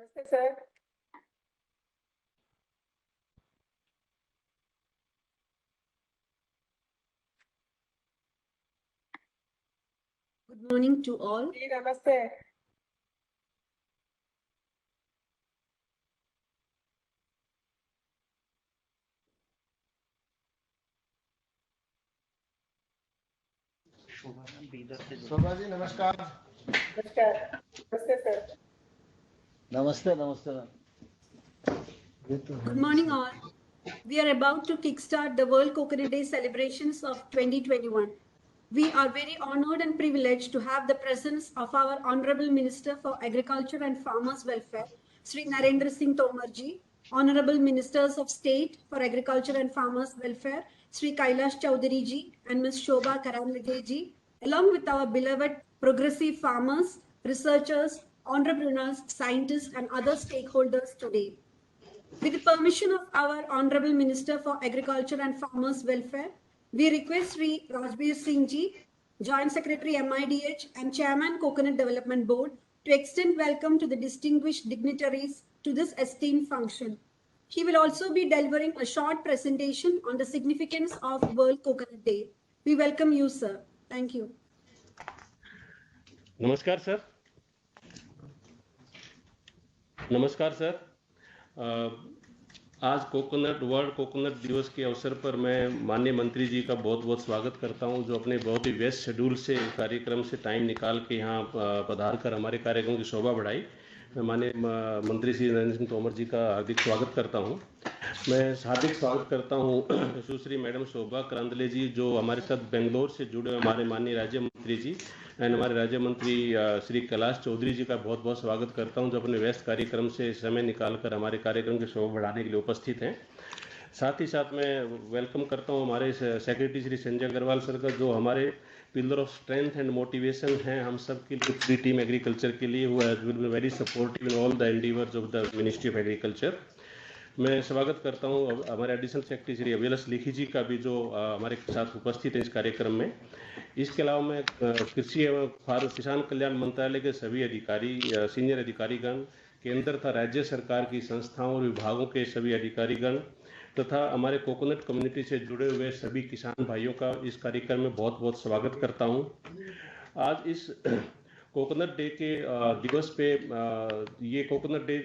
नमस्ते sir. Good morning to all. जी नमस्ते। शोभा जी नमस्कार। नमस्कार। नमस्ते सर। नमस्ते नमस्ते। Good morning all. We are about to kickstart the World Coconut Day celebrations of 2021. We are very honored and privileged to have the presence of our Honorable Minister for Agriculture and Farmers Welfare, Sri Narendra Singh Tomar ji, Honorable Ministers of State for Agriculture and Farmers Welfare, Sri Kailash Chaudhary ji and Ms. Shobha Karamlage ji, along with our beloved progressive farmers, researchers, entrepreneurs, scientists, and other stakeholders today. With the permission of our Honorable Minister for Agriculture and Farmers Welfare, we request Sri Rajbir Singh ji, Joint Secretary MIDH and Chairman Coconut Development Board, to extend welcome to the distinguished dignitaries to this esteemed function. He will also be delivering a short presentation on the significance of World Coconut Day. We welcome you, sir. Thank you. नमस्कार sir. नमस्कार sir. आज world coconut दिवस के अवसर पर मैं माननीय मंत्री जी का बहुत बहुत स्वागत करता हूं, जो अपने बहुत ही व्यस्त शेड्यूल से कार्यक्रम से टाइम निकाल के यहां पधार कर हमारे कार्यक्रम की शोभा बढ़ाई। मैं माननीय मंत्री श्री नरेंद्र सिंह तोमर जी का हार्दिक स्वागत करता हूं। मैं हार्दिक स्वागत करता हूं सुश्री मैडम शोभा करांदले जी, जो हमारे साथ बेंगलोर से जुड़े हमारे माननीय राज्य मंत्री जी, एंड हमारे राज्य मंत्री श्री कैलाश चौधरी जी का बहुत बहुत स्वागत करता हूं, जो अपने व्यस्त कार्यक्रम से समय निकालकर हमारे कार्यक्रम की शोभा बढ़ाने के लिए उपस्थित हैं। साथ ही साथ मैं वेलकम करता हूं हमारे सेक्रेटरी श्री संजय अग्रवाल सर का, जो हमारे pillar of strength and motivation हैं हम सब के लिए, पूरी टीम एग्रीकल्चर के लिए, वो will be very supportive in all the endeavours of the ministry of agriculture. मैं स्वागत करता हूं हमारे एडिशनल सेक्रेटरी श्री अभिलाष लिखी जी का भी, जो हमारे साथ उपस्थित है इस कार्यक्रम में। इसके अलावा मैं कृषि एवं किसान कल्याण मंत्रालय के सभी अधिकारी, सीनियर अधिकारीगण, केंद्र तथा राज्य सरकार की संस्थाओं और विभागों के सभी अधिकारीगण तथा हमारे कोकोनट कम्युनिटी से जुड़े हुए सभी किसान भाइयों का इस कार्यक्रम में बहुत बहुत स्वागत करता हूं। आज इस कोकोनट डे के दिवस पे, ये coconut day,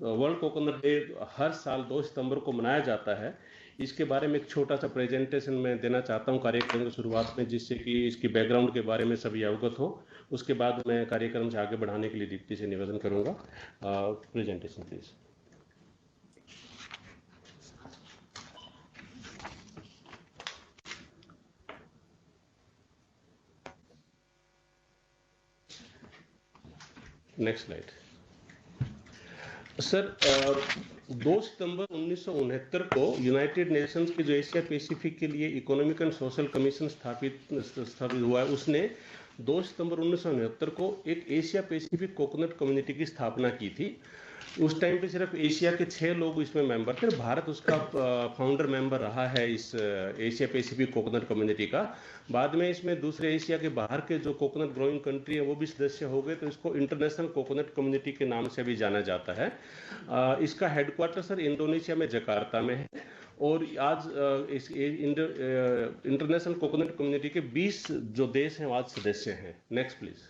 world coconut day हर साल 2 सितंबर को मनाया जाता है। इसके बारे में एक छोटा सा प्रेजेंटेशन मैं देना चाहता हूं कार्यक्रम की शुरुआत में, जिससे कि इसकी बैकग्राउंड के बारे में सभी अवगत हो। उसके बाद मैं कार्यक्रम से आगे बढ़ाने के लिए दीप्ति से निवेदन करूंगा। Presentation please. Next slide sir. 2 सितंबर 1969 को यूनाइटेड नेशंस के जो एशिया पैसिफिक के लिए इकोनॉमिक एंड सोशल कमीशन स्थापित हुआ है, उसने 2 सितंबर 1969 को एक एशिया पैसिफिक कोकोनट कम्युनिटी की स्थापना की थी। उस टाइम पे सिर्फ एशिया के 6 लोग इसमें मेंबर थे। भारत उसका फाउंडर मेंबर रहा है इस एशिया पैसिफिक कोकोनट कम्युनिटी का। बाद में इसमें दूसरे एशिया के बाहर के जो कोकोनट ग्रोइंग कंट्री है वो भी सदस्य हो गए, तो इसको इंटरनेशनल कोकोनट कम्युनिटी के नाम से भी जाना जाता है। इसका हेडक्वार्टर सर इंडोनेशिया में जकार्ता में है, और आज इस इंटरनेशनल कोकोनट कम्युनिटी के 20 जो देश हैं आज सदस्य हैं। Next please.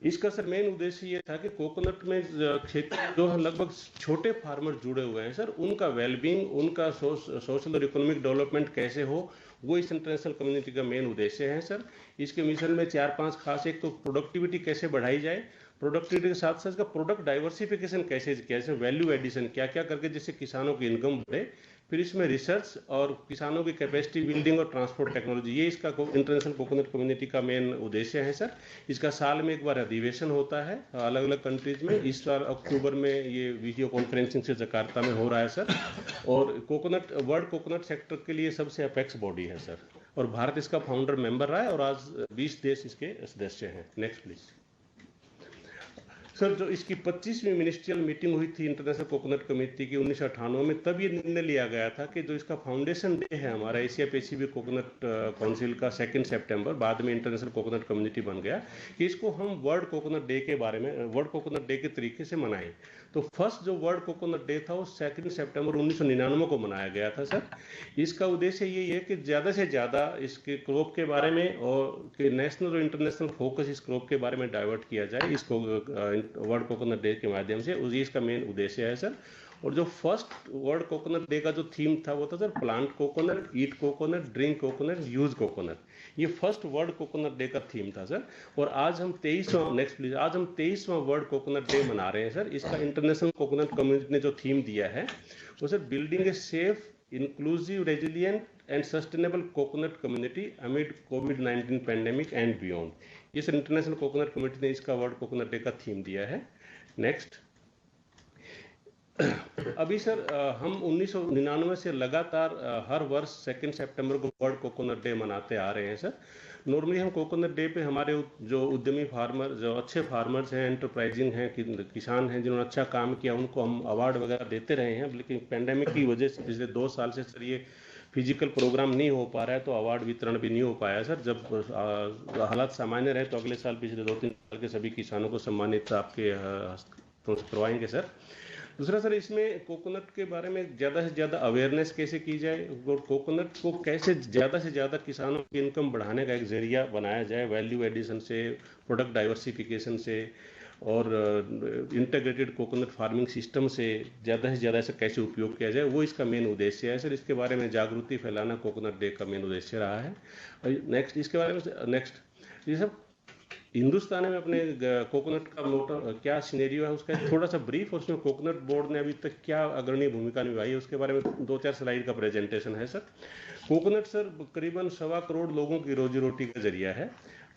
इसका सर मेन उद्देश्य ये था कि कोकोनट में क्षेत्र जो है लगभग छोटे फार्मर जुड़े हुए हैं सर, उनका वेलबींग, उनका सोशल और इकोनॉमिक डेवलपमेंट कैसे हो, वो इस इंटरनेशनल कम्युनिटी का मेन उद्देश्य है सर। इसके मिशन में 4-5 खास, एक तो प्रोडक्टिविटी कैसे बढ़ाई जाए, प्रोडक्टिविटी के साथ साथ इसका प्रोडक्ट डाइवर्सिफिकेशन कैसे वैल्यू एडिशन क्या क्या करके जिससे किसानों की इनकम बढ़े, फिर इसमें रिसर्च और किसानों की कैपेसिटी बिल्डिंग और ट्रांसपोर्ट टेक्नोलॉजी, ये इसका इंटरनेशनल कोकोनट कम्युनिटी का मेन उद्देश्य है सर। इसका साल में एक बार अधिवेशन होता है अलग अलग कंट्रीज में। इस साल अक्टूबर में ये वीडियो कॉन्फ्रेंसिंग से जकार्ता में हो रहा है सर। और कोकोनट वर्ल्ड कोकोनट सेक्टर के लिए सबसे अपेक्स बॉडी है सर, और भारत इसका फाउंडर मेंबर रहा है, और आज 20 देश इसके सदस्य हैं। नेक्स्ट प्लीज सर जो इसकी 25वीं मिनिस्ट्रियल मीटिंग हुई थी इंटरनेशनल कोकोनट कमेटी की 1998 में, तब ये निर्णय लिया गया था कि जो इसका फाउंडेशन डे है हमारा एशिया पैसिफिक कोकोनट काउंसिल का 2 सितंबर, बाद में इंटरनेशनल कोकोनट कम्युनिटी बन गया, कि इसको हम वर्ल्ड कोकोनट डे के बारे में, वर्ल्ड कोकोनट डे के तरीके से मनाएं। तो फर्स्ट जो वर्ल्ड कोकोनट डे था वो 2 सितंबर 1999 को मनाया गया था सर। इसका उद्देश्य ये है कि ज़्यादा से ज़्यादा इसके क्रॉप के बारे में और कि नेशनल और इंटरनेशनल फोकस इस क्रॉप के बारे में डाइवर्ट किया जाए इसको वर्ल्ड कोकोनट डे के माध्यम से, उसी इसका मेन उद्देश्य है सर। और जो फर्स्ट वर्ल्ड कोकोनट डे का जो थीम था वो था sir plant coconut, eat coconut, drink coconut, use coconut. ये फर्स्ट वर्ल्ड कोकोनट डे का थीम था सर। और आज हम 23वां वर्ल्ड कोकोनट डे मना रहे हैं सर। इसका इंटरनेशनल कोकोनट कम्युनिटी ने जो थीम दिया है वो sir building a safe, inclusive, resilient and sustainable coconut community amid covid pandemic and beyond. ये सर इंटरनेशनल कोकोनट कम्युनिटी ने इसका वर्ल्ड कोकोनट डे का थीम दिया है। नेक्स्ट, अभी सर हम 1999 से लगातार हर वर्ष 2 सितंबर को वर्ल्ड कोकोनट डे मनाते आ रहे हैं सर। नॉर्मली हम कोकोनट डे पे हमारे जो उद्यमी फार्मर, जो अच्छे फार्मर्स हैं, एंटरप्राइजिंग हैं, किसान हैं जिन्होंने अच्छा काम किया, उनको हम अवार्ड वगैरह देते रहे हैं। लेकिन पेंडेमिक की वजह से पिछले 2 साल से सर ये फिजिकल प्रोग्राम नहीं हो पा रहा है, तो अवार्ड वितरण भी नहीं हो पाया सर। जब हालात सामान्य रहे तो अगले साल, पिछले 2-3 साल के सभी किसानों को सम्मानित आपके हस्तों से करवाएंगे सर। दूसरा सर, इसमें कोकोनट के बारे में ज़्यादा से ज़्यादा अवेयरनेस कैसे की जाए और कोकोनट को कैसे ज़्यादा से ज़्यादा किसानों की इनकम बढ़ाने का एक जरिया बनाया जाए, वैल्यू एडिशन से, प्रोडक्ट डाइवर्सिफिकेशन से और इंटीग्रेटेड कोकोनट फार्मिंग सिस्टम से ज़्यादा से ज़्यादा ऐसा कैसे उपयोग किया जाए, वो इसका मेन उद्देश्य है सर। इसके बारे में जागृति फैलाना कोकोनट डे का मेन उद्देश्य रहा है। नेक्स्ट, इसके बारे में नेक्स्ट, ये सब हिंदुस्तान में अपने कोकोनट का मोटर क्या सिनेरियो है उसका थोड़ा सा ब्रीफ, और उसमें कोकोनट बोर्ड ने अभी तक क्या अग्रणी भूमिका निभाई है उसके बारे में 2-4 स्लाइड का प्रेजेंटेशन है सर। कोकोनट सर करीबन 1.25 करोड़ लोगों की रोजी रोटी का जरिया है।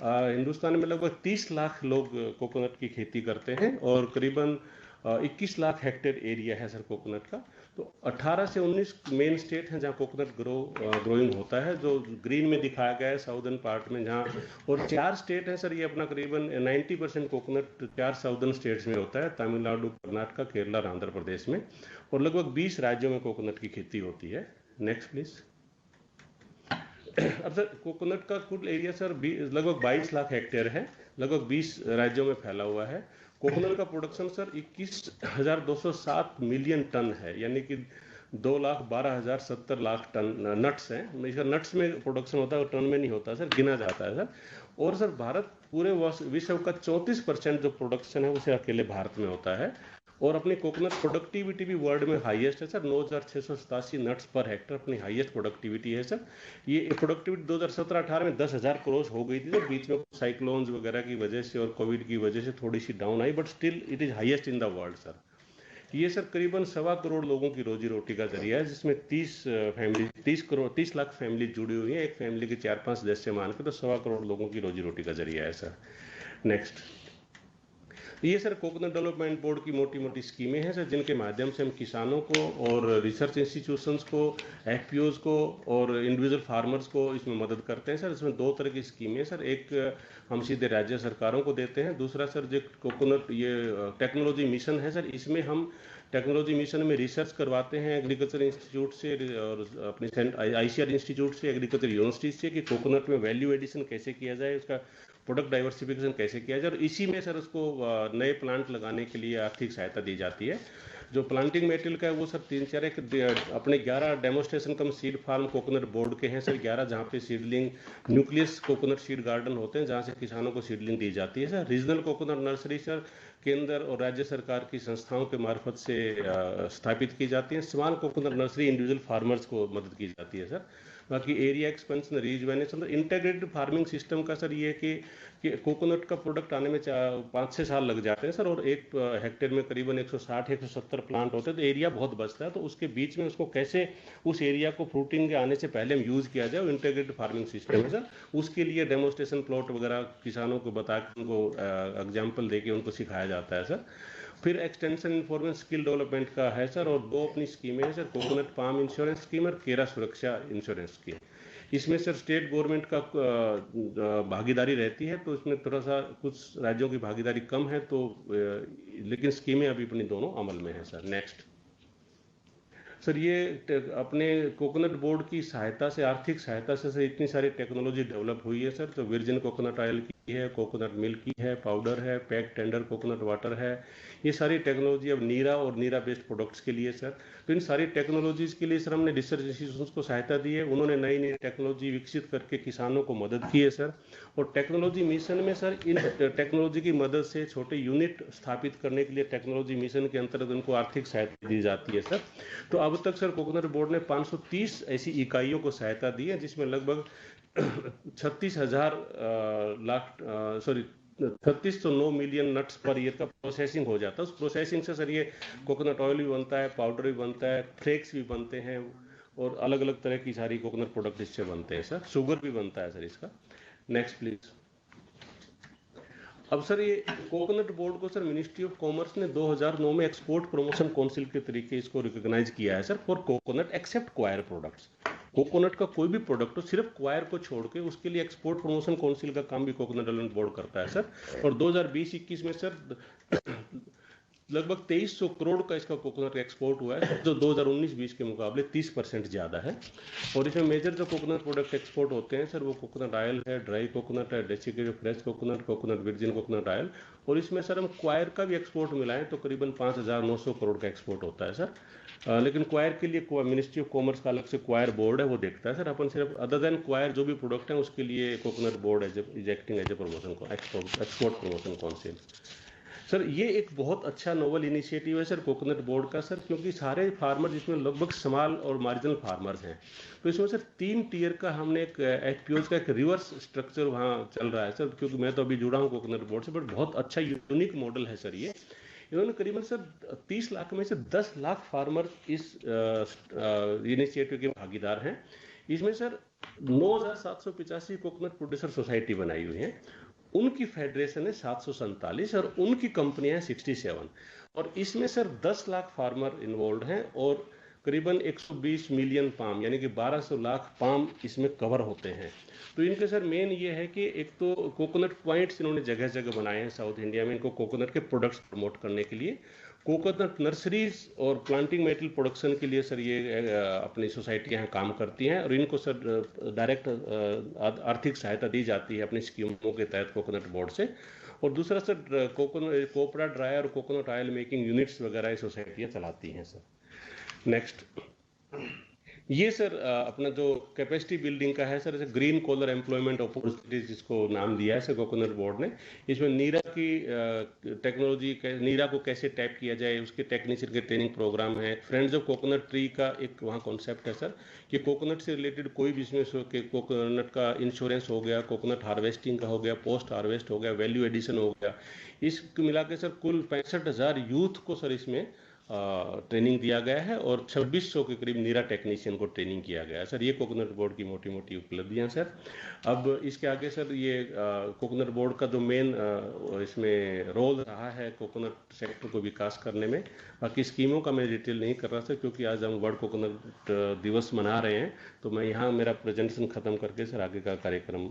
हिंदुस्तान में लगभग 30 लाख लोग कोकोनट की खेती करते हैं और करीबन 21 लाख हेक्टेयर एरिया है सर कोकोनट का। तो 18 से 19 मेन स्टेट हैं जहाँ कोकोनट ग्रोइंग होता है, जो ग्रीन में दिखाया गया है साउदर्न पार्ट में जहाँ, और 4 स्टेट हैं सर। ये अपना करीबन 90% कोकोनट 4 साउदर्न स्टेट्स में होता है, तमिलनाडु, कर्नाटक, केरला और आंध्र प्रदेश में, और लगभग 20 राज्यों में कोकोनट की खेती होती है। Next please. अब सर कोकोनट का कुल एरिया सर लगभग 22 लाख हेक्टेयर है, लगभग 20 राज्यों में फैला हुआ है। कोकोनट का प्रोडक्शन सर 21,207 मिलियन टन है, यानी कि 2,12,070 लाख टन नट्स हैं। इसका नट्स में प्रोडक्शन होता है और टन में नहीं होता सर, गिना जाता है सर। और सर भारत पूरे विश्व का 34% जो प्रोडक्शन है उसे अकेले भारत में होता है। और अपनी कोकोनट प्रोडक्टिविटी भी वर्ल्ड में हाईएस्ट है सर, 9,687 नट्स पर हेक्टर अपनी हाईएस्ट प्रोडक्टिविटी है सर। ये प्रोडक्टिविटी 2017-18 में 10,000 क्रॉस हो गई थी, तो बीच में साइक्लोन्स वगैरह की वजह से और कोविड की वजह से थोड़ी सी डाउन आई, but still it is highest in the world sir. ये सर करीबन 1.25 करोड़ लोगों की रोजी रोटी का जरिया है, जिसमें 30 लाख फैमिली जुड़ी हुई है। एक फैमिली के 4-5 सदस्य मान के तो 1.25 करोड़ लोगों की रोजी रोटी का जरिया है सर। नेक्स्ट, ये सर कोकोनट डेवलपमेंट बोर्ड की मोटी मोटी स्कीमें हैं सर, जिनके माध्यम से हम किसानों को और रिसर्च इंस्टीट्यूशंस को, एफपीओज को और इंडिविजुअल फार्मर्स को इसमें मदद करते हैं सर। इसमें 2 तरह की स्कीमें हैं सर। एक हम सीधे राज्य सरकारों को देते हैं, दूसरा सर जो कोकोनट ये टेक्नोलॉजी मिशन है सर, इसमें हम टेक्नोलॉजी मिशन में रिसर्च करवाते हैं एग्रीकल्चर इंस्टीट्यूट से और अपने आईसीआर इंस्टीट्यूट से, एग्रीकल्चर यूनिवर्सिटी से, कि कोकोनट में वैल्यू एडिशन कैसे किया जाए, उसका प्रोडक्ट डाइवर्सिफिकेशन कैसे किया जाए, और इसी में सर उसको नए प्लांट लगाने के लिए आर्थिक सहायता दी जाती है। जो प्लांटिंग मटेरियल का है वो सर 3-4 अपने 11 डेमोस्ट्रेशन कम सीड फार्म कोकोनट बोर्ड के हैं सर, 11 जहाँ पे seedling nucleus coconut seed garden होते हैं, जहाँ से किसानों को सीडलिंग दी जाती है sir. Regional coconut nursery sir केंद्र और राज्य सरकार की संस्थाओं के मार्फत से स्थापित की जाती है। Small coconut nursery individual farmers को मदद की जाती है सर। बाकी area expansion, rejuvenation, integrated farming system का सर ये है कि कोकोनट का प्रोडक्ट आने में 5-6 साल लग जाते हैं सर, और एक हेक्टेयर में करीबन 160-170 प्लांट होते हैं, तो एरिया बहुत बचता है। तो उसके बीच में उसको कैसे उस एरिया को फ्रूटिंग के आने से पहले हम यूज़ किया जाए, इंटीग्रेटेड फार्मिंग सिस्टम है सर। उसके लिए डेमोस्ट्रेशन प्लॉट वगैरह किसानों को बता के उनको एग्जाम्पल दे के उनको सिखाया जाता है सर। फिर एक्सटेंशन इन्फॉर्मेशन स्किल डेवलपमेंट का है सर, और 2 अपनी स्कीमें हैं sir, coconut palm insurance scheme और केरा सुरक्षा इंश्योरेंस स्कीम। इसमें सर स्टेट गवर्नमेंट का भागीदारी रहती है, तो इसमें थोड़ा सा कुछ राज्यों की भागीदारी कम है, तो लेकिन स्कीमें अभी अपनी दोनों अमल में है सर। नेक्स्ट सर, ये अपने कोकोनट बोर्ड की सहायता से, आर्थिक सहायता से सर इतनी सारी टेक्नोलॉजी डेवलप हुई है सर। तो वर्जिन कोकोनट ऑयल की है, कोकोनट मिल्क की है, पाउडर है, पैक टेंडर कोकोनट वाटर है, ये सारी टेक्नोलॉजी अब नीरा और नीरा बेस्ड प्रोडक्ट्स के लिए सर। तो इन सारी टेक्नोलॉजीज के लिए सर हमने रिसर्च इंस्टीट्यूशंस को सहायता दी है, उन्होंने नई नई टेक्नोलॉजी विकसित करके किसानों को मदद की है सर। और टेक्नोलॉजी मिशन में सर इन टेक्नोलॉजी की मदद से छोटे यूनिट स्थापित करने के लिए टेक्नोलॉजी मिशन के अंतर्गत उनको आर्थिक सहायता दी जाती है सर। तो अब तक सर कोकोनट बोर्ड ने 530 ऐसी इकाइयों को सहायता दी है, जिसमें लगभग 3609 मिलियन नट्स पर ईयर का प्रोसेसिंग हो जाता है। उस प्रोसेसिंग से सर ये कोकोनट ऑयल भी बनता है, पाउडर भी बनता है, फ्लेक्स भी बनते हैं, और अलग अलग तरह की सारी कोकोनट प्रोडक्ट इससे बनते हैं सर। शुगर भी बनता है सर इसका। Next please. अब सर ये कोकोनट बोर्ड को सर मिनिस्ट्री ऑफ कॉमर्स ने 2009 में एक्सपोर्ट प्रमोशन काउंसिल के तरीके इसको रिकॉग्नाइज किया है sir for coconut except coir products. Coconut का कोई भी प्रोडक्ट हो, सिर्फ क्वायर को छोड़ के, उसके लिए एक्सपोर्ट प्रमोशन काउंसिल का काम भी कोकोनट डेवलपमेंट बोर्ड करता है सर। और 2020-21 में सर लगभग 2300 करोड़ का इसका कोकोनट एक्सपोर्ट हुआ है, जो 2019-20 के मुकाबले 30% ज़्यादा है। और इसमें मेजर जो कोकोनट प्रोडक्ट एक्सपोर्ट होते हैं सर, वो कोकोनट ऑयल है, ड्राई कोकोनट है, desiccated fresh coconut, coconut virgin coconut oil, और इसमें सर हम क्वायर का भी एक्सपोर्ट मिलाएं तो करीबन 5900 करोड़ का एक्सपोर्ट होता है सर। लेकिन क्वायर के लिए मिनिस्ट्री ऑफ कॉमर्स का अलग से क्वायर बोर्ड है, वो देखता है सर। अपन सिर्फ अदर देन क्वायर जो भी प्रोडक्ट है उसके लिए coconut board is acting as a promotion export promotion council. Sir ये एक बहुत अच्छा नोवल इनिशिएटिव है सर कोकोनट बोर्ड का सर, क्योंकि सारे फार्मर जिसमें लगभग स्मॉल और मार्जिनल फार्मर्स हैं, तो इसमें सर 3 टियर का हमने एक एफपीओज का एक रिवर्स स्ट्रक्चर वहाँ चल रहा है सर। क्योंकि मैं तो अभी जुड़ा हूँ कोकोनट बोर्ड से, बट बहुत अच्छा यूनिक मॉडल है सर ये। इन्होंने करीबन सर 30 लाख में से 10 लाख फार्मर इस इनिशिएटिव के भागीदार हैं। इसमें सर 9785 कोकोनट प्रोड्यूसर सोसाइटी बनाई हुई है, उनकी फेडरेशन है 747 और उनकी कंपनियां हैं 67, और इसमें सर 10 लाख फार्मर इन्वॉल्व हैं और करीबन 120 मिलियन पाम यानी कि 1200 लाख पाम इसमें कवर होते हैं। तो इनके सर मेन ये है कि एक तो कोकोनट पॉइंट्स इन्होंने जगह जगह बनाए हैं साउथ इंडिया में, इनको कोकोनट के प्रोडक्ट्स प्रमोट करने के लिए। कोकोनट नर्सरीज और प्लांटिंग मेटेरियल प्रोडक्शन के लिए सर ये अपनी सोसाइटियाँ काम करती हैं, और इनको सर डायरेक्ट आर्थिक सहायता दी जाती है अपनी स्कीमों के तहत कोकोनट बोर्ड से। और दूसरा सर कोपरा ड्राई और कोकोनट ऑयल मेकिंग यूनिट्स वगैरह सोसाइटियाँ चलाती हैं सर। नेक्स्ट, ये सर अपना जो कैपेसिटी बिल्डिंग का है सर, जैसे ग्रीन कॉलर एम्प्लॉयमेंट अपॉर्चुनिटीज जिसको नाम दिया है सर कोकोनट बोर्ड ने। इसमें नीरा की टेक्नोलॉजी, नीरा को कैसे टैप किया जाए उसके टेक्नीशियन के ट्रेनिंग प्रोग्राम है। फ्रेंड्स ऑफ कोकोनट ट्री का एक वहाँ कॉन्सेप्ट है सर कि कोकोनट से रिलेटेड कोई बिजनेस हो के कोकोनट का इंश्योरेंस हो गया, कोकोनट हार्वेस्टिंग का हो गया, पोस्ट हार्वेस्ट हो गया, वैल्यू एडिशन हो गया, इसको मिला के सर कुल 65,000 यूथ को सर इसमें ट्रेनिंग दिया गया है, और 2600 के करीब नीरा टेक्नीशियन को ट्रेनिंग किया गया है सर। ये कोकोनट बोर्ड की मोटी मोटी उपलब्धियां सर। अब इसके आगे सर ये कोकोनट बोर्ड का जो मेन इसमें रोल रहा है कोकोनट सेक्टर को विकास करने में, बाकी स्कीमों का मैं डिटेल नहीं कर रहा सर क्योंकि आज हम वर्ल्ड कोकोनट दिवस मना रहे हैं, तो मैं यहाँ मेरा प्रेजेंटेशन खत्म करके सर आगे का कार्यक्रम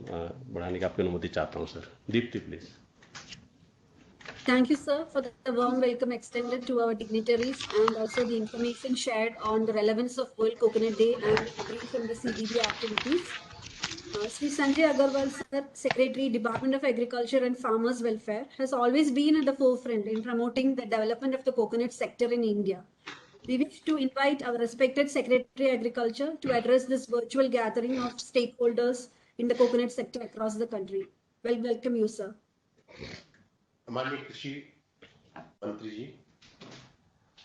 बढ़ाने की आपकी अनुमति चाहता हूँ sir. Deepti please. Thank you, sir, for the warm welcome extended to our dignitaries and also the information shared on the relevance of World Coconut Day and brief on the CBD activities. Sri Sanjay Agarwal, sir, Secretary, Department of Agriculture and Farmers Welfare, has always been at the forefront in promoting the development of the coconut sector in India. We wish to invite our respected Secretary Agriculture to address this virtual gathering of stakeholders in the coconut sector across the country. Welcome you, sir. माननीय कृषि मंत्री जी,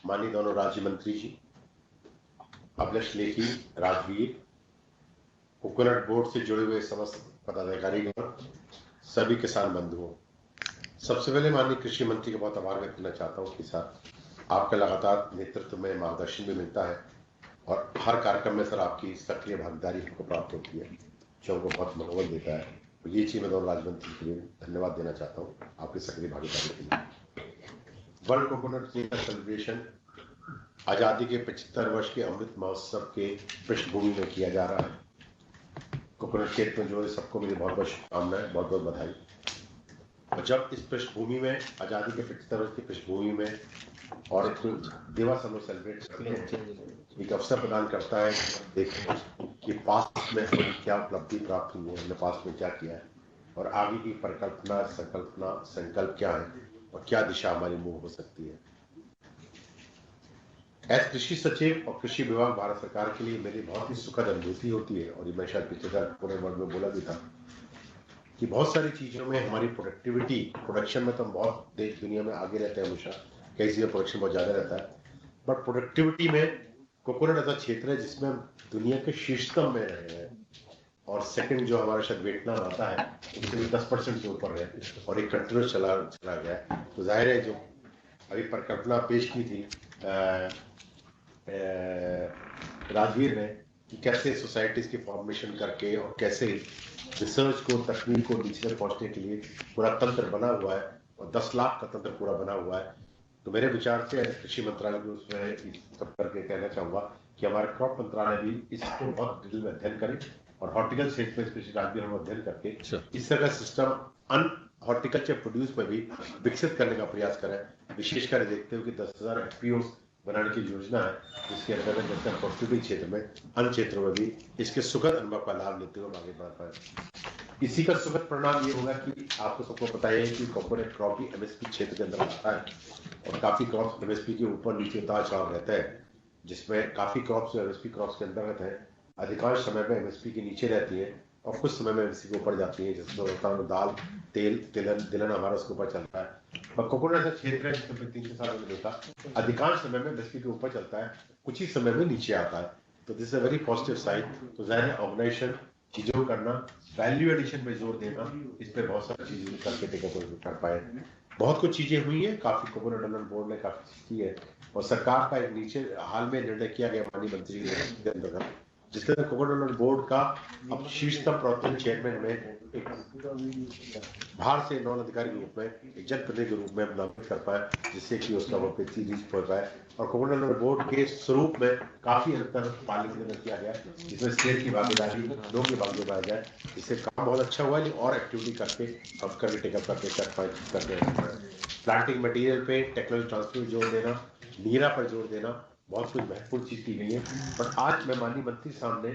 माननीय दोनों राज्य मंत्री जी, अभिलक्ष्य Lekhi Rajveer, coconut board से जुड़े हुए समस्त पदाधिकारीगण, सभी किसान बंधुओं, सबसे पहले माननीय कृषि मंत्री का बहुत आभार व्यक्त करना चाहता हूँ कि सर आपका लगातार नेतृत्व में मार्गदर्शन भी मिलता है और हर कार्यक्रम में सर आपकी सक्रिय भागीदारी हमको प्राप्त होती है, जो हमको बहुत मनोबल देता है। ये चीज मैं दोनों राज्य मंत्री के लिए धन्यवाद देना चाहता हूँ आपकी सक्रिय भागीदारी के लिए। वर्ल्ड कोकोनट डे का सेलिब्रेशन आजादी के 75 वर्ष के अमृत महोत्सव के पृष्ठभूमि में किया जा रहा है। कोकोनट क्षेत्र में जो है सबको मेरी बहुत बहुत शुभकामनाएं, बहुत बहुत बधाई। और जब इस पृष्ठभूमि में, आज़ादी के 75 वर्ष की पृष्ठभूमि में और एक दिवस हम लोग सेलिब्रेट करते हैं, एक अवसर प्रदान करता है देखें कि पास्ट में हमें क्या उपलब्धि प्राप्त हुई है, हमने पास्ट में क्या किया है और आगे की परिकल्पना, संकल्प क्या है और क्या दिशा हमारी मूव हो सकती है। एज कृषि सचिव और कृषि विभाग भारत सरकार के लिए मेरी बहुत ही सुखद अनुभूति होती है, और ये मैं शायद पिछले साल पूरे वर्ल्ड में बोला भी था कि बहुत सारी चीजों में हमारी प्रोडक्टिविटी, प्रोडक्शन में तो हम बहुत देश दुनिया में आगे रहते हैं, हमेशा कई चीजें प्रोडक्शन बहुत ज्यादा रहता है, बट प्रोडक्टिविटी में कोकोनट ऐसा क्षेत्र है जिसमें हम दुनिया के शीर्षतम में रहे हैं, और सेकंड जो हमारा शायद वियतनाम आता है उससे भी 10% के ऊपर है, और एक कंटिन्यूस चला गया है। तो जाहिर है जो अभी परिकल्पना पेश की थी राजवीर ने कि कैसे सोसाइटीज की फॉर्मेशन करके और कैसे रिसर्च को, तकनीक को नीचे तक पहुंचने के लिए पूरा तंत्र बना हुआ है, और 10 लाख का तंत्र पूरा बना हुआ है। तो मेरे विचार से कृषि मंत्रालय को उसमें सब करके कहना चाहूंगा कि हमारा क्रॉप मंत्रालय भी इसको बहुत डिटेल में अध्ययन करे, और हॉर्टिकल्चर क्षेत्र में कृषि राज्य हम अध्ययन करके इस तरह का सिस्टम हॉर्टिकल्चर प्रोड्यूस में भी विकसित करने का प्रयास करें। विशेषकर देखते हुए कि 10,000 FPOs बनाने की योजना है, जिसके अंतर्गत जैसे हम पौष्टिक क्षेत्र में, अन्य क्षेत्रों में भी इसके सुखद अनुभव का लाभ लेते हुए आगे बढ़ पाए। इसी का सुखद परिणाम ये होगा कि आपको सबको पता है कि कोकोनट क्रॉप भी MSP क्षेत्र के अंदर आता है, और काफी क्रॉप्स MSP के ऊपर नीचे उतार चढ़ाव रहता है, जिसमें काफी क्रॉप्स MSP क्रॉप्स के अंतर्गत है, अधिकांश समय में MSP के नीचे रहती है और कुछ समय में MSP के ऊपर जाती है, जिसमें दाल, तेल, तिलहन हमारा उसके ऊपर चलता है। और कोकोनट ऐसा क्षेत्र है जिसमें 3 साल में देखा अधिकांश समय में MSP के ऊपर चलता है, कुछ ही समय में नीचे आता है। तो this is a very positive side. तो जाहिर है ऑर्गेनाइजेशन चीजों को करना, वैल्यू एडिशन पे जोर देना, इस पे बहुत सारी चीजें करके टेकअप कर पाए। बहुत कुछ चीजें हुई है, काफी कोकोनट डेवलपमेंट बोर्ड ने काफी चीज की है, और सरकार का एक नीचे हाल में निर्णय किया गया माननीय मंत्री के अंदर, जिसके अंदर कोकोनट डेवलपमेंट बोर्ड का अब शीर्षतम प्रवर्तन चेयरमैन में एक बाहर से नॉन अधिकारी के रूप में, एक जनप्रतिनिधि के रूप में नामित कर पाए, जिससे कि उसका वो रीच हो पाए। और कोकोनट डेवलपमेंट बोर्ड के स्वरूप में काफी अंतर पार्लियामेंट में किया गया, जिसमें स्टेट की भागीदारी, लोगों की भागीदारी है, जिससे काम बहुत अच्छा हुआ है। और एक्टिविटी करके हम करके टेकअप करके प्लांटिंग मटेरियल पे टेक्नोलॉजी ट्रांसफर पर जोर देना, नीरा पर जोर देना, बहुत कुछ महत्वपूर्ण चीज की गई है। बट आज मैं माननीय मंत्री सामने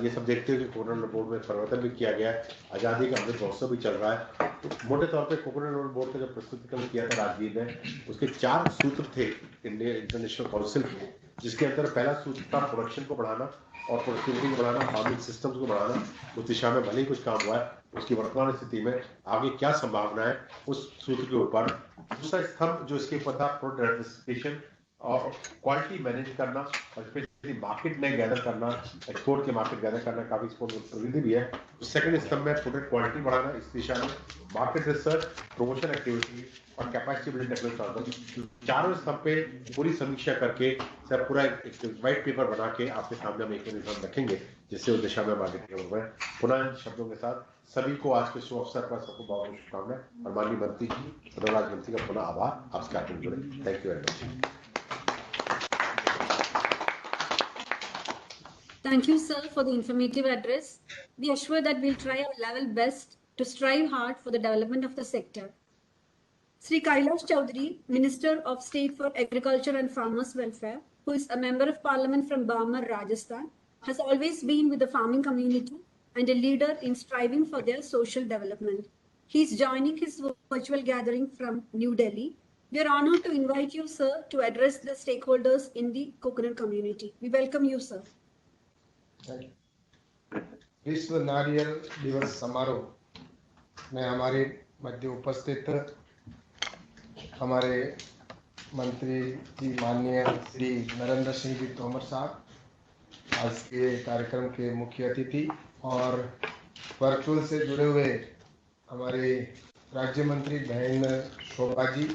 ये सब देखते हुए कोकोनट बोर्ड में परिवर्तन भी किया गया है, आजादी का अमृत महोत्सव भी चल रहा है। तो मोटे तौर पे कोकोनट बोर्ड का जब प्रस्तुतिकरण किया था राजवीर ने, उसके 4 सूत्र थे इंडिया इंटरनेशनल काउंसिल के, जिसके अंदर पहला सूत्र था प्रोडक्शन को बढ़ाना और प्रोडक्टिविटी को बढ़ाना, फार्मिंग सिस्टम्स को बढ़ाना। उस दिशा में भले ही कुछ काम हुआ है, उसकी वर्तमान स्थिति में आगे क्या संभावना है, उस सूत्र के ऊपर दूसरा स्तंभ जो इसके ऊपर था प्रोडक्ट डाइवर्सिफिकेशन और क्वालिटी मैनेज करना, और स्पेशली मार्केट में गैदर करना, एक्सपोर्ट के मार्केट गैदर करना, काफी एक्सपोर्ट में प्रवृत्ति भी है। तो सेकंड स्तंभ में प्रोडक्ट क्वालिटी बढ़ाना, इस दिशा में मार्केट रिसर्च, प्रमोशन एक्टिविटी और कैपेसिटी बिल्डिंग टेक्नोलॉजी, चारों स्तंभ पे पूरी समीक्षा करके सर पूरा एक व्हाइट पेपर बना के आपके सामने हम एक रखेंगे, जिससे उस दिशा में मार्केट में पुनः इन शब्दों के साथ सभी को आज के शुभ अवसर पर सबको बहुत बहुत शुभकामनाएं, और माननीय मंत्री जी, प्रधान मंत्री का पुनः आभार। आपसे कार्यक्रम जुड़े, thank you very much. Thank you, sir, for the informative address. Be assured that we'll try our level best to strive hard for the development of the sector. Sri Kailash Chaudhary, Minister of State for Agriculture and Farmers Welfare, who is a Member of Parliament from Barmer, Rajasthan, has always been with the farming community and a leader in striving for their social development. He is joining his virtual gathering from New Delhi. We are honored to invite you, sir, to address the stakeholders in the coconut community. We welcome you, sir. विश्व नारियल दिवस समारोह में हमारे मध्य उपस्थित हमारे मंत्री जी माननीय श्री नरेंद्र सिंह जी तोमर साहब, आज के कार्यक्रम के मुख्य अतिथि, और वर्चुअल से जुड़े हुए हमारे राज्य मंत्री बहन शोभा जी,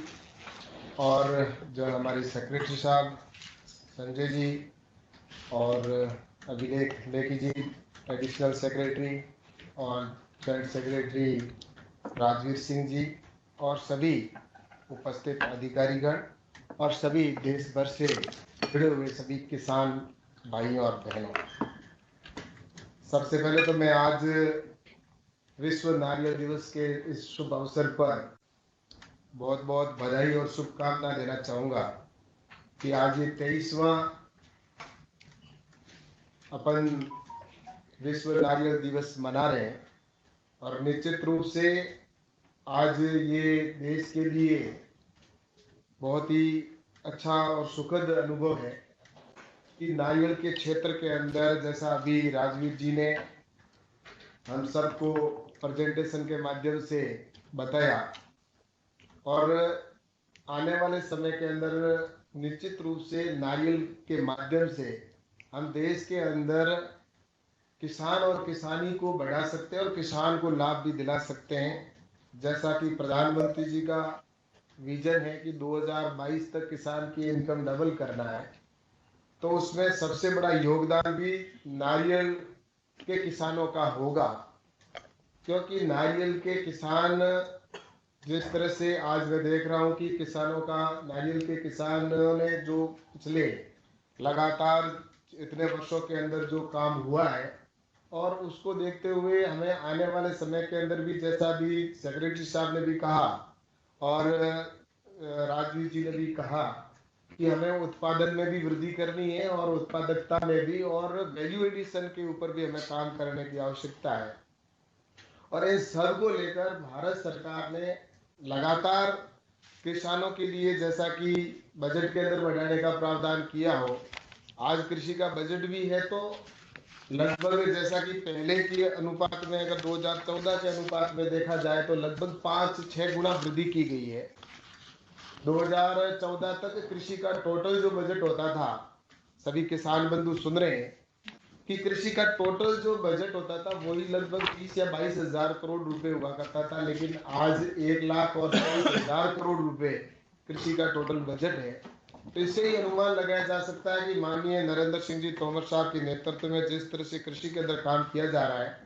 और जो हमारे सेक्रेटरी साहब संजय जी, और अभिलेख लेखी जी एडिशनल सेक्रेटरी, और जॉइंट सेक्रेटरी राजवीर सिंह जी, और सभी उपस्थित अधिकारीगण, और सभी देश भर से जुड़े हुए सभी किसान भाइयों और बहनों, सबसे पहले तो मैं आज विश्व नारियल दिवस के इस शुभ अवसर पर बहुत बहुत बधाई और शुभकामना देना चाहूँगा कि आज ये 23वां अपन विश्व नारियल दिवस मना रहे हैं। और निश्चित रूप से आज ये देश के लिए बहुत ही अच्छा और सुखद अनुभव है कि नारियल के क्षेत्र के अंदर, जैसा अभी राजवीर जी ने हम सबको प्रेजेंटेशन के माध्यम से बताया, और आने वाले समय के अंदर निश्चित रूप से नारियल के माध्यम से हम देश के अंदर किसान और किसानी को बढ़ा सकते हैं और किसान को लाभ भी दिला सकते हैं। जैसा कि प्रधानमंत्री जी का विजन है कि 2022 तक किसान की इनकम डबल करना है, तो उसमें सबसे बड़ा योगदान भी नारियल के किसानों का होगा। क्योंकि नारियल के किसान, जिस तरह से आज मैं देख रहा हूँ कि किसानों का, नारियल के किसानों ने जो पिछले लगातार इतने वर्षों के अंदर जो काम हुआ है, और उसको देखते हुए हमें आने वाले समय के अंदर भी, जैसा भी सेक्रेटरी साहब ने भी कहा और राजवीर जी ने भी कहा, कि हमें उत्पादन में भी वृद्धि करनी है और उत्पादकता में भी, और वैल्यू एडिशन के ऊपर भी हमें काम करने की आवश्यकता है। और इस सब को लेकर भारत सरकार ने लगातार किसानों के लिए, जैसा कि बजट के अंदर बढ़ाने का प्रावधान किया हो, आज कृषि का बजट भी है तो लगभग, जैसा कि पहले के अनुपात में, अगर 2014 के अनुपात में देखा जाए तो लगभग 5-6 गुना वृद्धि की गई है। 2014 तक कृषि का टोटल जो बजट होता था, सभी किसान बंधु सुन रहे हैं कि कृषि का टोटल जो बजट होता था वही लगभग 20 या 22 हजार करोड़ रुपए हुआ करता था, लेकिन आज 1,22,000 करोड़ रुपए कृषि का टोटल बजट है। तो इससे ही अनुमान लगाया जा सकता है कि माननीय नरेंद्र सिंह जी तोमर साहब के नेतृत्व में जिस तरह से कृषि के अंदर काम किया जा रहा है,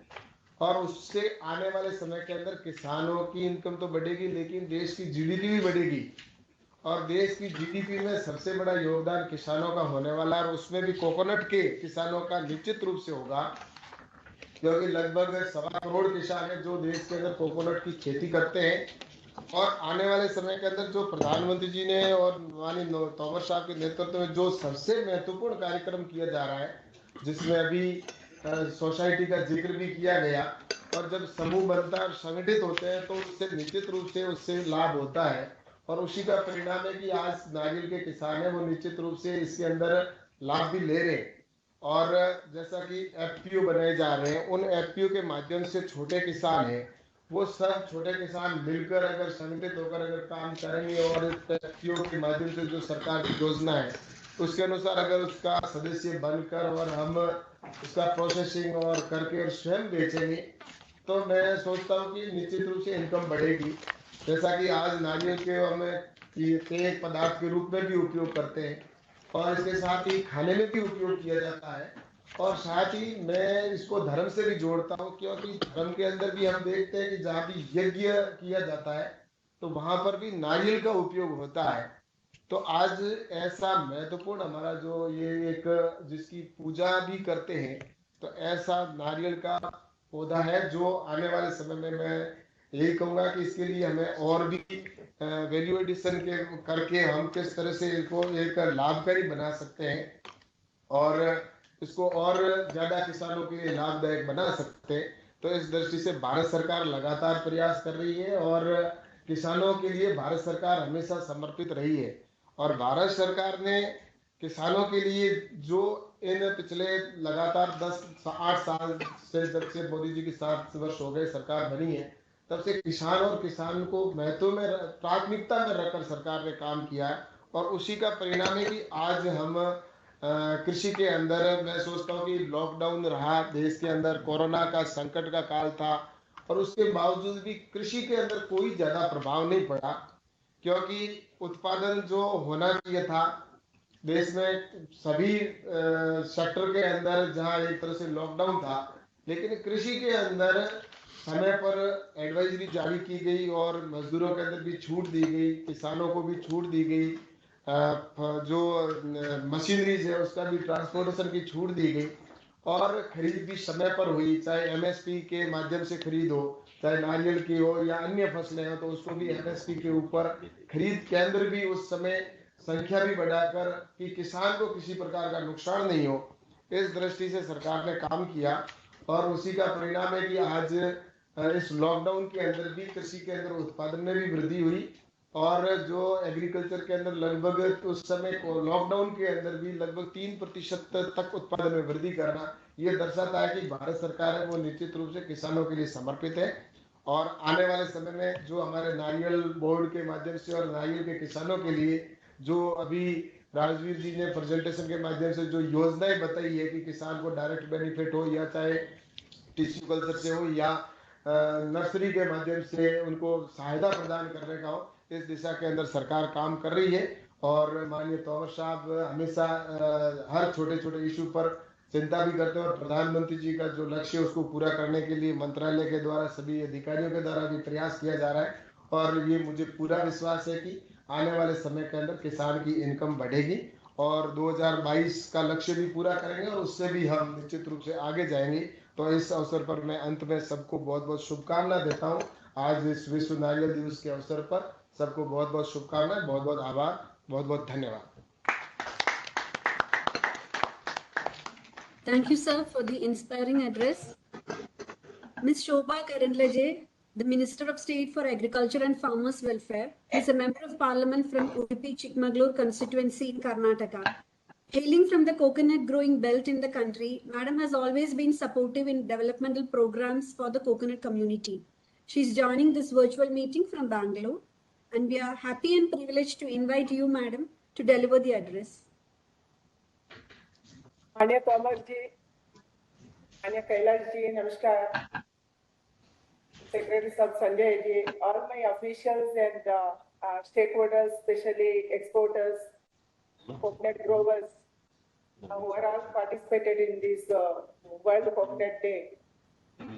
और उससे आने वाले समय के अंदर किसानों की इनकम तो बढ़ेगी, लेकिन देश की जीडीपी भी बढ़ेगी। और देश की जीडीपी में सबसे बड़ा योगदान किसानों का होने वाला है, और उसमें भी कोकोनट के किसानों का निश्चित रूप से होगा, क्योंकि लगभग 1.25 करोड़ किसान है जो देश के अंदर कोकोनट की खेती करते हैं। और आने वाले समय के अंदर जो प्रधानमंत्री जी ने और माननीय तोमर साहब के नेतृत्व में जो सबसे महत्वपूर्ण कार्यक्रम किया जा रहा है, जिसमें अभी सोसाइटी का जिक्र भी किया गया, और जब समूह बनता है और संगठित होते हैं तो उससे निश्चित रूप से उससे लाभ होता है। और उसी का परिणाम है कि आज नारियल के किसान है वो निश्चित रूप से इसके अंदर लाभ भी ले रहे हैं। और जैसा कि एफपीओ बनाए जा रहे हैं, उन एफपीओ के माध्यम से छोटे किसान हैं, वो सब छोटे किसान मिलकर अगर संगठित होकर अगर काम करेंगे, और एफपीओ के माध्यम से जो सरकार की योजना है उसके अनुसार अगर उसका सदस्य बनकर और हम उसका प्रोसेसिंग और करके और स्वयं बेचेंगे, तो मैं सोचता हूँ कि निश्चित रूप से इनकम बढ़ेगी। जैसा कि आज नारियल के हमें पेय पदार्थ के रूप में भी उपयोग करते हैं, और इसके साथ ही खाने में भी उपयोग किया जाता है। और साथ ही मैं इसको धर्म से भी जोड़ता हूँ, क्योंकि धर्म के अंदर भी हम देखते हैं कि जहाँ भी यज्ञ किया जाता है तो वहां पर भी नारियल का उपयोग होता है। तो आज ऐसा महत्वपूर्ण हमारा जो ये एक जिसकी पूजा भी करते हैं, तो ऐसा नारियल का पौधा है जो आने वाले समय में मैं यही कहूँगा कि इसके लिए हमें और भी वैल्यू एडिशन के करके हम किस तरह से इसको एक लाभकारी बना सकते हैं, और इसको और ज्यादा किसानों के लिए लाभदायक बना सकते हैं। तो इस दृष्टि से भारत सरकार लगातार प्रयास कर रही है, और किसानों के लिए भारत सरकार हमेशा समर्पित रही है। और भारत सरकार ने किसानों के लिए जो इन पिछले लगातार 10-8 साल से, जब से मोदी जी की 7 वर्ष हो गए सरकार बनी है, तब से किसान और किसान को महत्व में प्राथमिकता में रखकर सरकार ने काम किया है। और उसी का परिणाम है कि आज हम कृषि के अंदर, मैं सोचता हूँ कि लॉकडाउन रहा देश के अंदर, कोरोना का संकट का काल था, और उसके बावजूद भी कृषि के अंदर कोई ज्यादा प्रभाव नहीं पड़ा, क्योंकि उत्पादन जो होना चाहिए था देश में सभी सेक्टर के अंदर, जहां एक तरह से लॉकडाउन था, लेकिन कृषि के अंदर समय पर एडवाइजरी जारी की गई, और मजदूरों के अंदर भी छूट दी गई, किसानों को भी छूट दी गई, जो मशीनरीज है उसका भी ट्रांसपोर्टेशन की छूट दी गई। और खरीद भी समय पर हुई, चाहे एमएसपी के माध्यम से खरीद हो, चाहे नारियल की हो या अन्य फसलें हो, तो उसको भी एमएसपी के ऊपर खरीद केंद्र भी उस समय संख्या भी बढ़ाकर कि किसान को किसी प्रकार का नुकसान नहीं हो, इस दृष्टि से सरकार ने काम किया। और उसी का परिणाम है कि आज इस लॉकडाउन के अंदर भी कृषि के अंदर उत्पादन में भी वृद्धि हुई, और जो एग्रीकल्चर के अंदर लगभग उस समय को लॉकडाउन के अंदर भी लगभग 3% तक उत्पादन में वृद्धि करना, ये दर्शाता है कि भारत सरकार है वो निश्चित रूप से किसानों के लिए समर्पित है। और आने वाले समय में जो हमारे नारियल बोर्ड के माध्यम से और नारियल के किसानों के लिए जो अभी राजवीर जी ने प्रेजेंटेशन के माध्यम से जो योजनाएं बताई है कि किसान को डायरेक्ट बेनिफिट हो या चाहे टिश्यू कल्चर से हो या नर्सरी के माध्यम से उनको सहायता प्रदान करने का हो, इस दिशा के अंदर सरकार काम कर रही है। और माननीय तोमर साहब हमेशा हर छोटे छोटे इशू पर चिंता भी करते हैं, और प्रधानमंत्री जी का जो लक्ष्य है उसको पूरा करने के लिए मंत्रालय के द्वारा सभी अधिकारियों के द्वारा भी प्रयास किया जा रहा है। और ये मुझे पूरा विश्वास है कि आने वाले समय के अंदर किसान की इनकम बढ़ेगी और 2022 का लक्ष्य भी पूरा करेंगे और उससे भी हम निश्चित रूप से आगे जाएंगे। तो इस अवसर पर मैं अंत में सबको बहुत बहुत शुभकामनाएं देता हूं। आज इस विश्व नारियल दिवस के अवसर पर सबको बहुत बहुत शुभकामनाएं, बहुत बहुत आभार, बहुत बहुत धन्यवाद। Thank you, sir, for the inspiring address. Ms. Shobha Karandlaje, the Minister of State for Agriculture and Farmers Welfare, is a member of Parliament from Udupi Chikmagalur constituency in Karnataka. Hailing from the coconut growing belt in the country, Madam has always been supportive in developmental programs for the coconut community. She is joining this virtual meeting from Bangalore, and we are happy and privileged to invite you, Madam, to deliver the address. मान्य तोमर जी, मान्य कैलाश जी, नमस्कार. Secretary Sub Sanjay ji, all my officials and stakeholders, especially exporters, coconut growers, who are all participated in this World Coconut Day.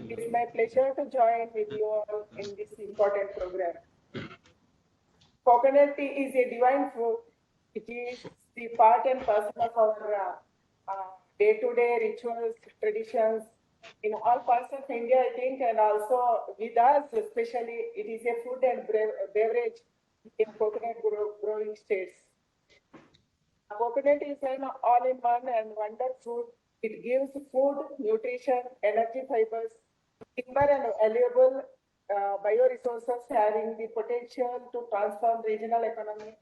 It is my pleasure to join with you all in this important program. Coconut tea is a divine fruit. It is the part and parcel of our day-to-day rituals, traditions, in all parts of India, I think, and also with us, especially, it is a food and beverage in coconut growing states. Coconut is an all-in-one and wonder fruit. It gives food, nutrition, energy fibers, timber and valuable bioresources having the potential to transform regional economy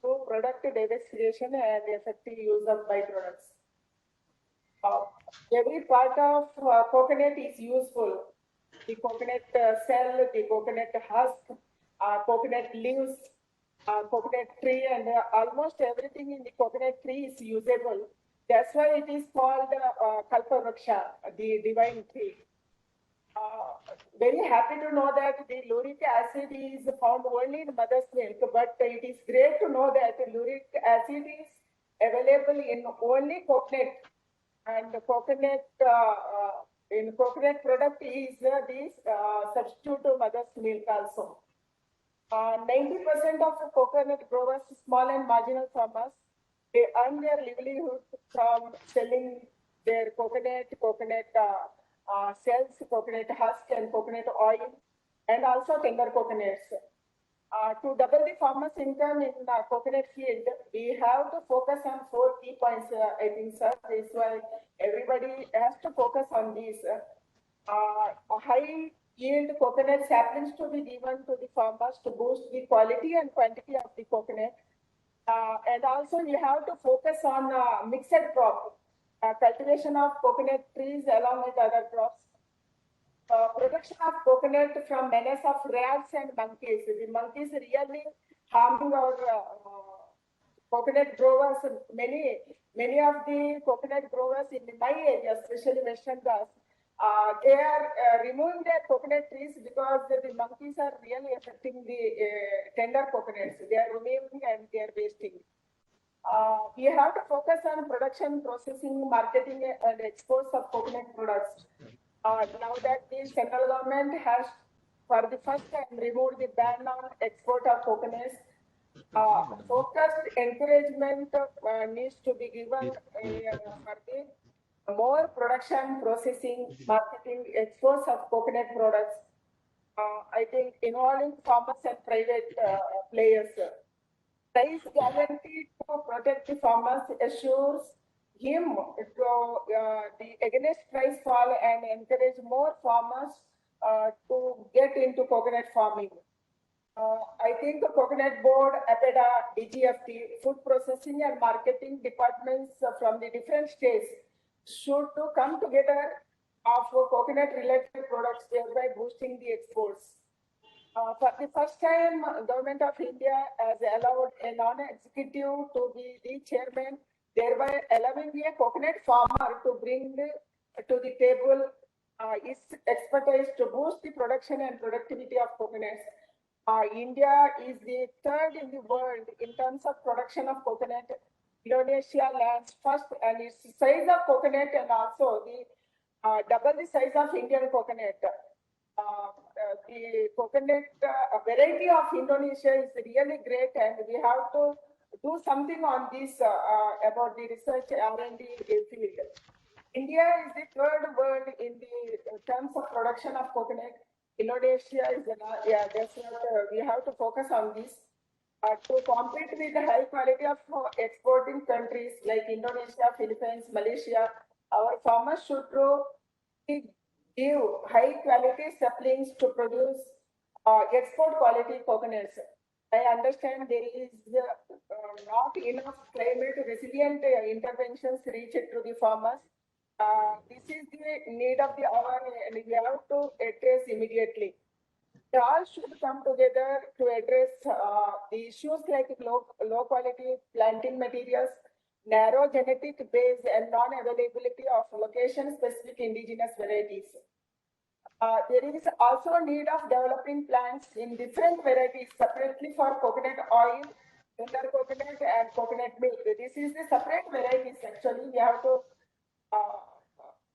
through product diversification and effective use of byproducts. Every part of coconut is useful. The coconut cell, the coconut husk, coconut leaves, coconut tree, and almost everything in the coconut tree is usable. That's why it is called Kalpavruksha, the divine tree. Very happy to know that the lauric acid is found only in mother's milk, but it is great to know that lauric acid is available in only coconut. And coconut in coconut product is this substitute to mother's milk also. 90% of coconut growers, small and marginal farmers, they earn their livelihood from selling their coconut cells, coconut husk, and coconut oil, and also tender coconuts. To double the farmers' income in the coconut field, we have to focus on 4 key points, I think, sir. This is why everybody has to focus on these. High yield coconut saplings to be given to the farmers to boost the quality and quantity of the coconut. And also you have to focus on mixed crop, cultivation of coconut trees along with other crops. Protection of coconut from menace of rats and monkeys. The monkeys really harming our coconut growers. Many of the coconut growers in my area, especially Western Ghats, they are removing their coconut trees because the monkeys are really affecting the tender coconuts. They are removing and they are wasting. We have to focus on production, processing, marketing, and exports of coconut products. Now that the central government has, for the first time, removed the ban on export of coconuts, focused encouragement needs to be given for the more production, processing, marketing, exports of coconut products. I think involving farmers and private players. Price guarantee to protect the farmers assures him to the against price fall and encourage more farmers to get into coconut farming. I think the Coconut Board, APEDA, DGFT, food processing and marketing departments from the different states should to come together of coconut related products, thereby boosting the exports. For the first time, Government of India has allowed a non-executive to be the chairman, thereby allowing a coconut farmer to bring to the table its expertise to boost the production and productivity of coconuts. India is the third in the world in terms of production of coconut. Indonesia lands first, and its size of coconut and also the double the size of Indian coconut. The coconut variety of Indonesia is really great, and we have to do something on this about the research R&D field. India is the third world in the terms of production of coconut. Indonesia is that's what we have to focus on this. To compete with the high quality of exporting countries like Indonesia, Philippines, Malaysia, our farmers should give high quality saplings to produce export quality coconuts. I understand there is not enough climate resilient interventions reached to the farmers. This is the need of the hour, and we have to address immediately. They all should come together to address the issues like low quality planting materials, narrow genetic base, and non-availability of location-specific indigenous varieties. There is also a need of developing plants in different varieties separately for coconut oil, tender coconut, and coconut milk. This is the separate varieties. Actually, we have to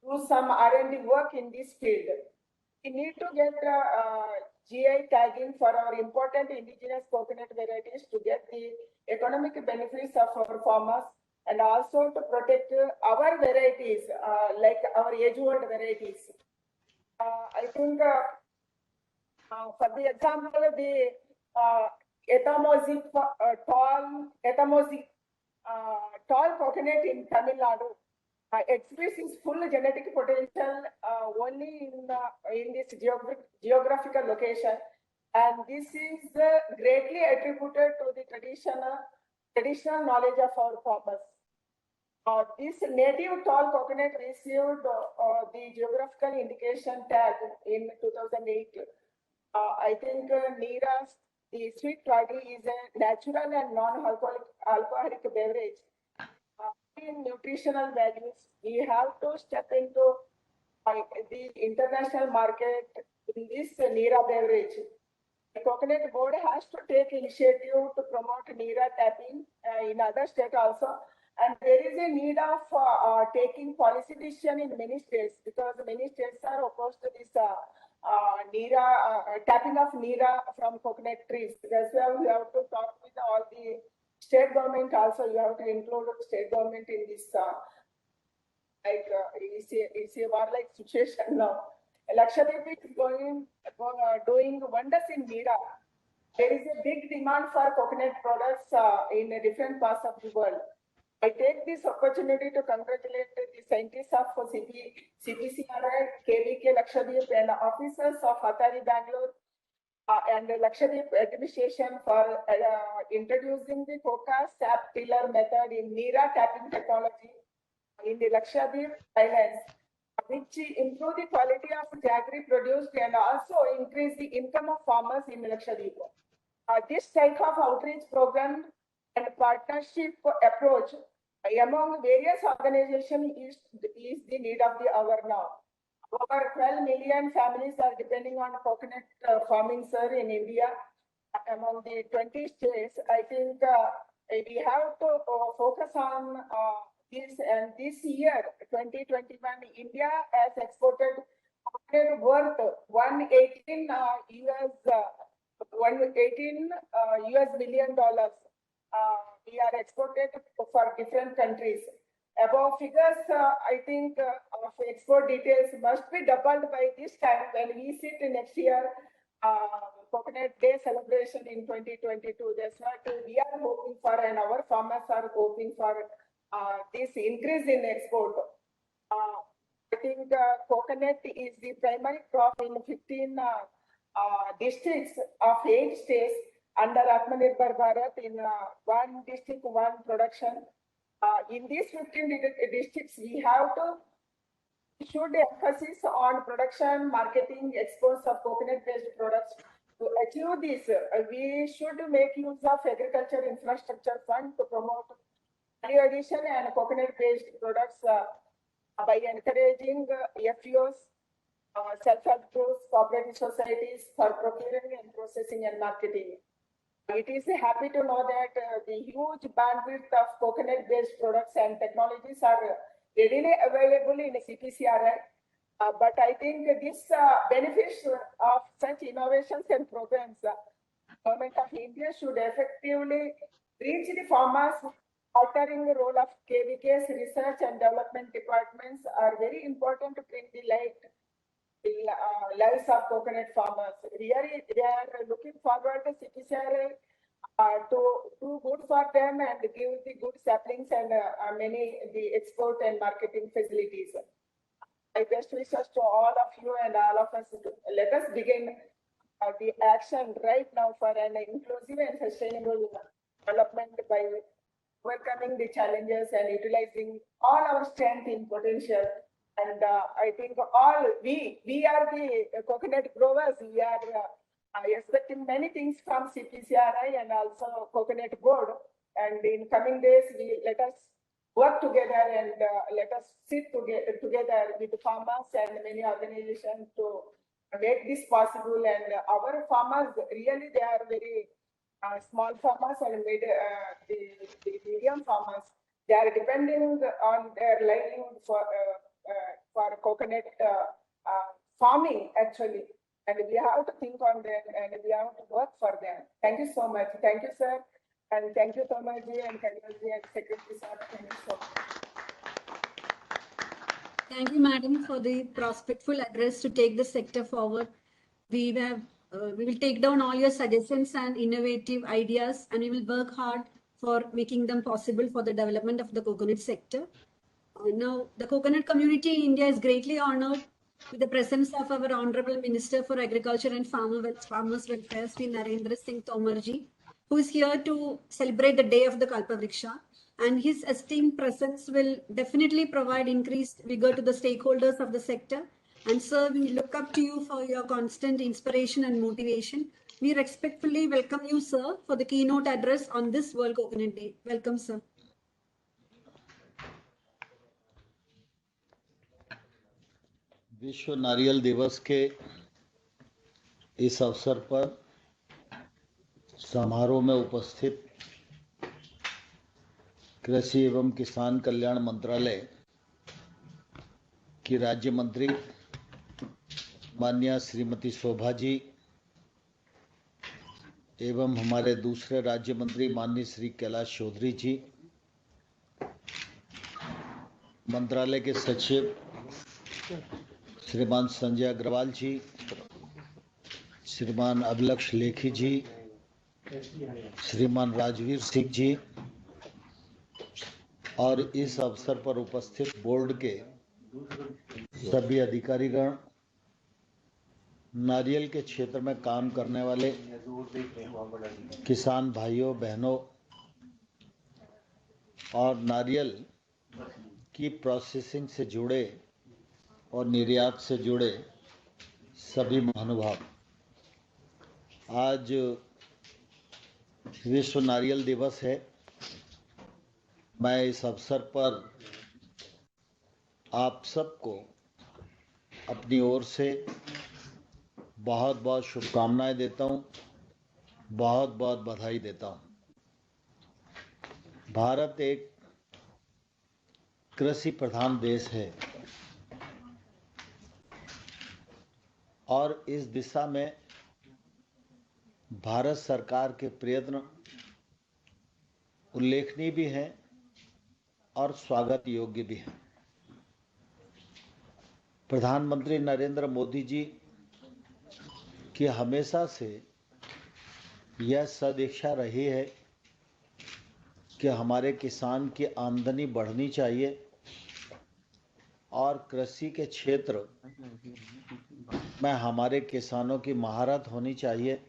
do some R&D work in this field. We need to get GI tagging for our important indigenous coconut varieties to get the economic benefits of our farmers, and also to protect our varieties, like our age-old varieties. I think for the example, the Etamosi tall coconut in Tamil Nadu expresses full genetic potential only in this geographical location, and this is greatly attributed to the traditional knowledge of our farmers. This native tall coconut received the geographical indication tag in 2008. I think Neera's, the sweet toddy, is a natural and non-alcoholic beverage. In nutritional values, we have to step into the international market in this Neera beverage. The Coconut Board has to take initiative to promote Neera tapping in other states also. And there is a need of taking policy decision in many states, because many states are opposed to this tapping of Neera from coconut trees. That's why we have to talk with all the state government also. You have to include state government in this. It's a war-like situation now. Lakshadweep is doing wonders in Neera. There is a big demand for coconut products in different parts of the world. I take this opportunity to congratulate the scientists of CPCRI, KVK Lakshadweep, and officers of Atari Bangalore and the Lakshadweep administration for introducing the Coca sap tiller method in Neera tapping technology in the Lakshadweep Islands, which improve the quality of jaggery produced and also increase the income of farmers in Lakshadweep. This type of outreach program and partnership approach among various organizations is the need of the hour now. Over 12 million families are depending on coconut farming, sir, in India. Among the 20 states, I think we have to focus on this. And this year, 2021, India has exported coconut worth $118 US million. We are exported for different countries. Above figures, I think, of export details must be doubled by this time when we sit next year, Coconut Day celebration in 2022. That's what we are hoping for, and our farmers are hoping for this increase in export. I think coconut is the primary crop in 15 districts of 8 states under Atmanirbhar Bharat in one district, one production. In these 15 districts, we have to should emphasis on production, marketing, exports of coconut-based products. To achieve this, we should make use of agriculture infrastructure fund to promote value addition and coconut-based products by encouraging FPOs, self-help groups, cooperative societies for procuring and processing and marketing. It is happy to know that the huge bandwidth of coconut-based products and technologies are readily available in CPCRI. But I think this benefits of such innovations and programs, Government of India should effectively reach the farmers. Altering the role of KVK's research and development departments are very important to bring the lives of coconut farmers. Really, they are looking forward to CPCRI to do good for them and give the good saplings and the export and marketing facilities. My best wishes to all of you and all of us. Let us begin the action right now for an inclusive and sustainable development by overcoming the challenges and utilizing all our strength in potential. And I think we are the coconut growers. We are expecting many things from CPCRI and also Coconut Board. And in coming days, let us work together and let us sit together with the farmers and many organizations to make this possible. And our farmers, really, they are very small farmers and the medium farmers. They are depending on their livelihood for coconut farming, actually. And we have to think on them and we have to work for them. Thank you so much. Thank you, sir. And thank you, Tomarji and Kanwalji and Secretary, sir. Thank you so much. Thank you, Madam, for the prospectful address to take the sector forward. We will take down all your suggestions and innovative ideas, and we will work hard for making them possible for the development of the coconut sector. Now, the coconut community in India is greatly honored with the presence of our Honorable Minister for Agriculture and Farmers Welfare, Sri Narendra Singh Tomarji, who is here to celebrate the day of the Kalpavriksha. And his esteemed presence will definitely provide increased vigor to the stakeholders of the sector. And sir, we look up to you for your constant inspiration and motivation. We respectfully welcome you, sir, for the keynote address on this World Coconut Day. Welcome, sir. विश्व नारियल दिवस के इस अवसर पर समारोह में उपस्थित कृषि एवं किसान कल्याण मंत्रालय की राज्य मंत्री माननीय श्रीमती शोभा जी एवं हमारे दूसरे राज्य मंत्री माननीय श्री कैलाश चौधरी जी, मंत्रालय के सचिव श्रीमान संजय अग्रवाल जी, श्रीमान अभिलक्ष लेखी जी, श्रीमान राजवीर सिंह जी और इस अवसर पर उपस्थित बोर्ड के सभी अधिकारीगण, नारियल के क्षेत्र में काम करने वाले किसान भाइयों बहनों और नारियल की प्रोसेसिंग से जुड़े और निर्यात से जुड़े सभी महानुभाव, आज विश्व नारियल दिवस है। मैं इस अवसर पर आप सबको अपनी ओर से बहुत बहुत शुभकामनाएं देता हूं, बहुत बहुत बधाई देता हूं। भारत एक कृषि प्रधान देश है और इस दिशा में भारत सरकार के प्रयत्न उल्लेखनीय भी हैं और स्वागत योग्य भी है। प्रधानमंत्री नरेंद्र मोदी जी की हमेशा से यह सदिच्छा रही है कि हमारे किसान की आमदनी बढ़नी चाहिए और कृषि के क्षेत्र में हमारे किसानों की महारत होनी चाहिए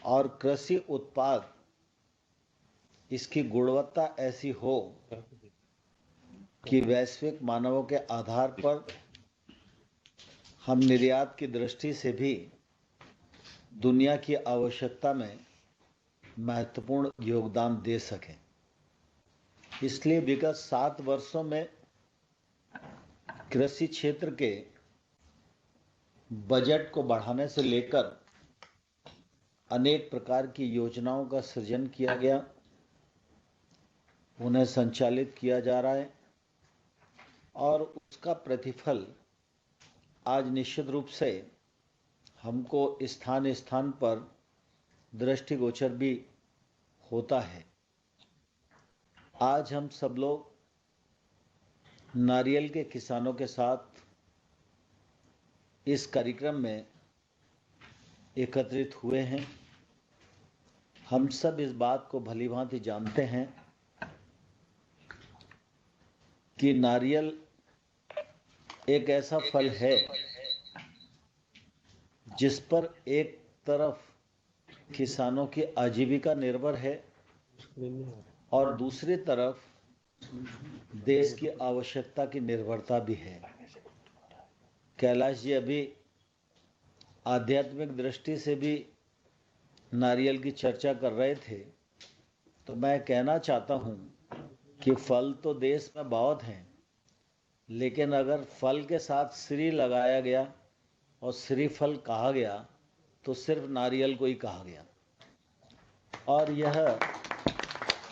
और कृषि उत्पाद इसकी गुणवत्ता ऐसी हो कि वैश्विक मानकों के आधार पर हम निर्यात की दृष्टि से भी दुनिया की आवश्यकता में महत्वपूर्ण योगदान दे सकें। इसलिए विगत 7 वर्षों में कृषि क्षेत्र के बजट को बढ़ाने से लेकर अनेक प्रकार की योजनाओं का सृजन किया गया, उन्हें संचालित किया जा रहा है और उसका प्रतिफल आज निश्चित रूप से हमको स्थान स्थान पर दृष्टिगोचर भी होता है। आज हम सब लोग नारियल के किसानों के साथ इस कार्यक्रम में एकत्रित हुए हैं। हम सब इस बात को भलीभांति जानते हैं कि नारियल एक ऐसा फल है जिस पर एक तरफ किसानों की आजीविका निर्भर है और दूसरी तरफ देश की आवश्यकता की निर्भरता भी है। कैलाश जी अभी आध्यात्मिक दृष्टि से भी नारियल की चर्चा कर रहे थे, तो मैं कहना चाहता हूँ कि फल तो देश में बहुत हैं, लेकिन अगर फल के साथ श्री लगाया गया और श्रीफल कहा गया तो सिर्फ नारियल को ही कहा गया और यह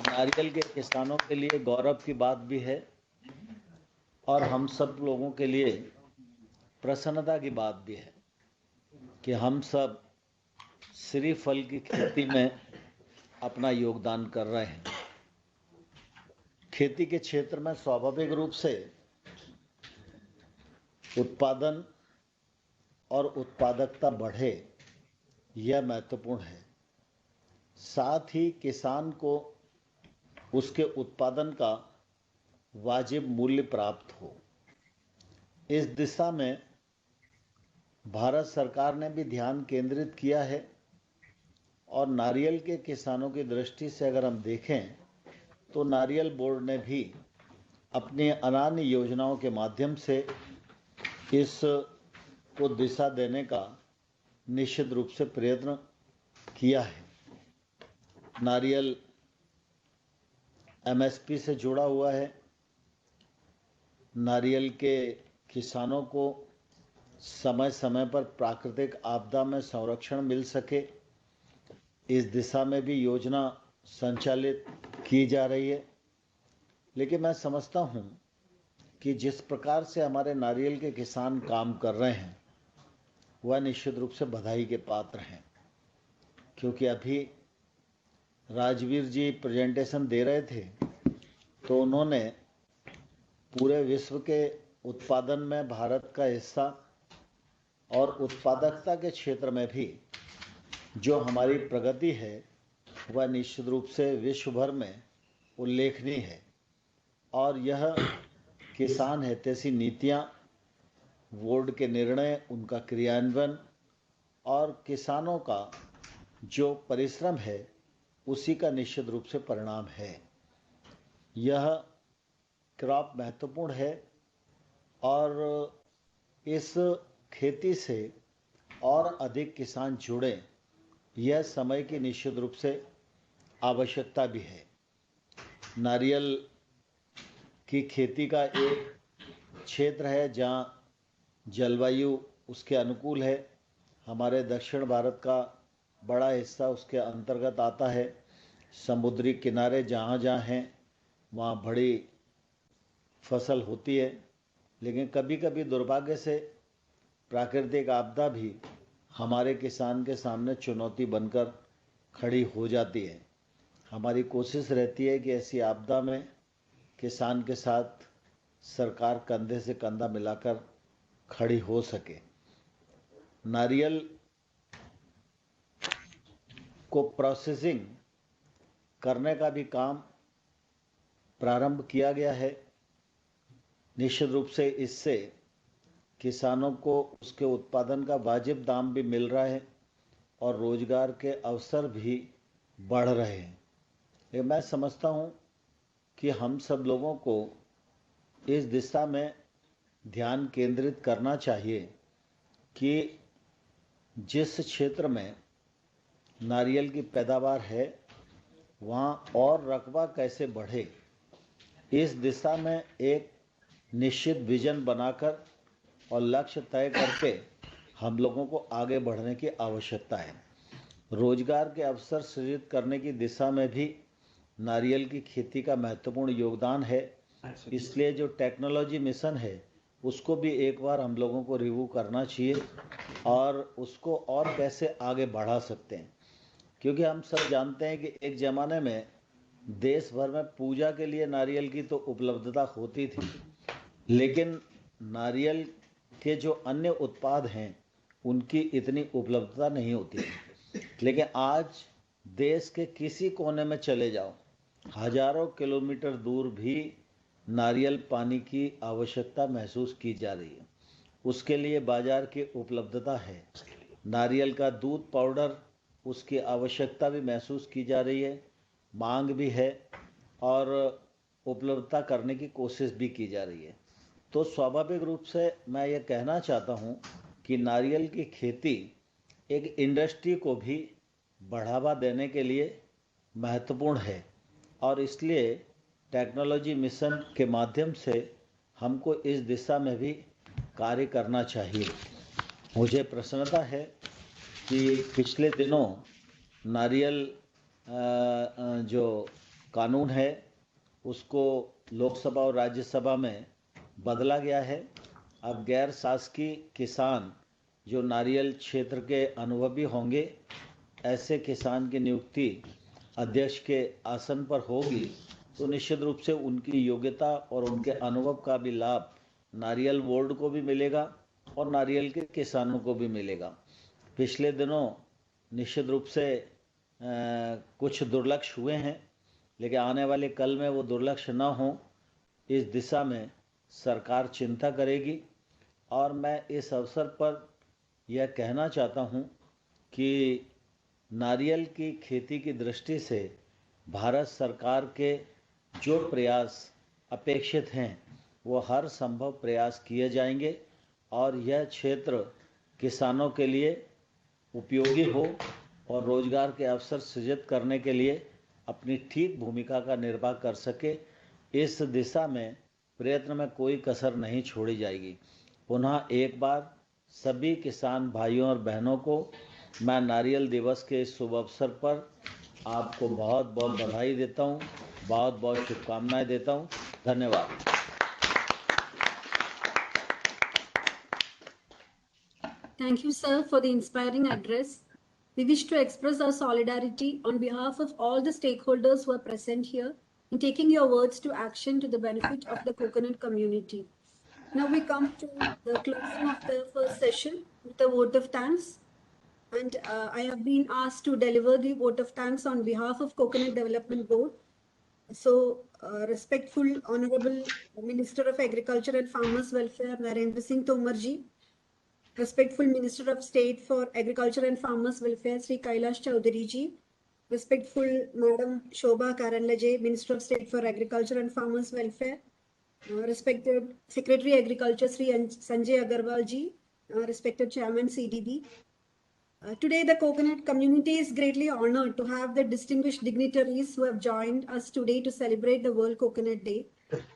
नारियल के किसानों के लिए गौरव की बात भी है और हम सब लोगों के लिए प्रसन्नता की बात भी है कि हम सब श्रीफल की खेती में अपना योगदान कर रहे हैं। खेती के क्षेत्र में स्वाभाविक रूप से उत्पादन और उत्पादकता बढ़े, यह महत्वपूर्ण है। साथ ही किसान को उसके उत्पादन का वाजिब मूल्य प्राप्त हो। इस दिशा में भारत सरकार ने भी ध्यान केंद्रित किया है और नारियल के किसानों की दृष्टि से अगर हम देखें तो नारियल बोर्ड ने भी अपनी अनन्य योजनाओं के माध्यम से इस को दिशा देने का निश्चित रूप से प्रयत्न किया है। नारियल एमएसपी से जुड़ा हुआ है। नारियल के किसानों को समय समय पर प्राकृतिक आपदा में संरक्षण मिल सके, इस दिशा में भी योजना संचालित की जा रही है। लेकिन मैं समझता हूँ कि जिस प्रकार से हमारे नारियल के किसान काम कर रहे हैं वह निश्चित रूप से बधाई के पात्र हैं, क्योंकि अभी राजवीर जी प्रेजेंटेशन दे रहे थे तो उन्होंने पूरे विश्व के उत्पादन में भारत का हिस्सा और उत्पादकता के क्षेत्र में भी जो हमारी प्रगति है वह निश्चित रूप से विश्व भर में उल्लेखनीय है और यह किसान हितैषी नीतियाँ, बोर्ड के निर्णय, उनका क्रियान्वयन और किसानों का जो परिश्रम है उसी का निश्चित रूप से परिणाम है। यह क्रॉप महत्वपूर्ण है और इस खेती से और अधिक किसान जुड़े, यह समय की निश्चित रूप से आवश्यकता भी है। नारियल की खेती का एक क्षेत्र है जहाँ जलवायु उसके अनुकूल है। हमारे दक्षिण भारत का बड़ा हिस्सा उसके अंतर्गत आता है। समुद्री किनारे जहाँ जहाँ हैं वहाँ बड़ी फसल होती है, लेकिन कभी कभी दुर्भाग्य से प्राकृतिक आपदा भी हमारे किसान के सामने चुनौती बनकर खड़ी हो जाती है। हमारी कोशिश रहती है कि ऐसी आपदा में किसान के साथ सरकार कंधे से कंधा मिलाकर खड़ी हो सके। नारियल को प्रोसेसिंग करने का भी काम प्रारंभ किया गया है। निश्चित रूप से इससे किसानों को उसके उत्पादन का वाजिब दाम भी मिल रहा है और रोजगार के अवसर भी बढ़ रहे हैं। ये मैं समझता हूँ कि हम सब लोगों को इस दिशा में ध्यान केंद्रित करना चाहिए कि जिस क्षेत्र में नारियल की पैदावार है वहाँ और रकबा कैसे बढ़े, इस दिशा में एक निश्चित विजन बनाकर और लक्ष्य तय करके हम लोगों को आगे बढ़ने की आवश्यकता है। रोजगार के अवसर सृजित करने की दिशा में भी नारियल की खेती का महत्वपूर्ण योगदान है। इसलिए जो टेक्नोलॉजी मिशन है उसको भी एक बार हम लोगों को रिव्यू करना चाहिए और उसको और कैसे आगे बढ़ा सकते हैं, क्योंकि हम सब जानते हैं कि एक ज़माने में देश भर में पूजा के लिए नारियल की तो उपलब्धता होती थी, लेकिन नारियल के जो अन्य उत्पाद हैं उनकी इतनी उपलब्धता नहीं होती थी। लेकिन आज देश के किसी कोने में चले जाओ, हजारों किलोमीटर दूर भी नारियल पानी की आवश्यकता महसूस की जा रही है। उसके लिए बाजार की उपलब्धता है। नारियल का दूध पाउडर, उसकी आवश्यकता भी महसूस की जा रही है, मांग भी है और उपलब्धता करने की कोशिश भी की जा रही है। तो स्वाभाविक रूप से मैं ये कहना चाहता हूँ कि नारियल की खेती एक इंडस्ट्री को भी बढ़ावा देने के लिए महत्वपूर्ण है और इसलिए टेक्नोलॉजी मिशन के माध्यम से हमको इस दिशा में भी कार्य करना चाहिए। मुझे प्रसन्नता है कि पिछले दिनों नारियल जो कानून है उसको लोकसभा और राज्यसभा में बदला गया है। अब गैर शासकीय किसान जो नारियल क्षेत्र के अनुभवी होंगे, ऐसे किसान की नियुक्ति अध्यक्ष के आसन पर होगी तो निश्चित रूप से उनकी योग्यता और उनके अनुभव का भी लाभ नारियल बोर्ड को भी मिलेगा और नारियल के किसानों को भी मिलेगा। पिछले दिनों निश्चित रूप से कुछ दुर्लक्ष्य हुए हैं, लेकिन आने वाले कल में वो दुर्लक्ष्य ना हो, इस दिशा में सरकार चिंता करेगी। और मैं इस अवसर पर यह कहना चाहता हूँ कि नारियल की खेती की दृष्टि से भारत सरकार के जो प्रयास अपेक्षित हैं वो हर संभव प्रयास किए जाएंगे और यह क्षेत्र किसानों के लिए उपयोगी हो और रोजगार के अवसर सृजित करने के लिए अपनी ठीक भूमिका का निर्वाह कर सके। इस दिशा में प्रयत्न में कोई कसर नहीं छोड़ी जाएगी। पुनः एक बार सभी किसान भाइयों और बहनों को मैं नारियल दिवस के इस शुभ अवसर पर आपको बहुत बहुत बधाई देता हूँ, बहुत बहुत शुभकामनाएं देता हूँ। धन्यवाद। Thank you, sir, for the inspiring address. We wish to express our solidarity on behalf of all the stakeholders who are present here in taking your words to action to the benefit of the coconut community. Now we come to the closing of the first session with a vote of thanks. And I have been asked to deliver the vote of thanks on behalf of Coconut Development Board. So, respectful Honorable Minister of Agriculture and Farmers Welfare, Narendra Singh Tomar ji, respectful Minister of State for Agriculture and Farmers Welfare, Sri Kailash Chaudhary ji, respectful Madam Shobha Karanlaje, Minister of State for Agriculture and Farmers Welfare, respected Secretary Agriculture, Sri Sanjay Agarwal ji, respected Chairman CDB. Today, the coconut community is greatly honored to have the distinguished dignitaries who have joined us today to celebrate the World Coconut Day.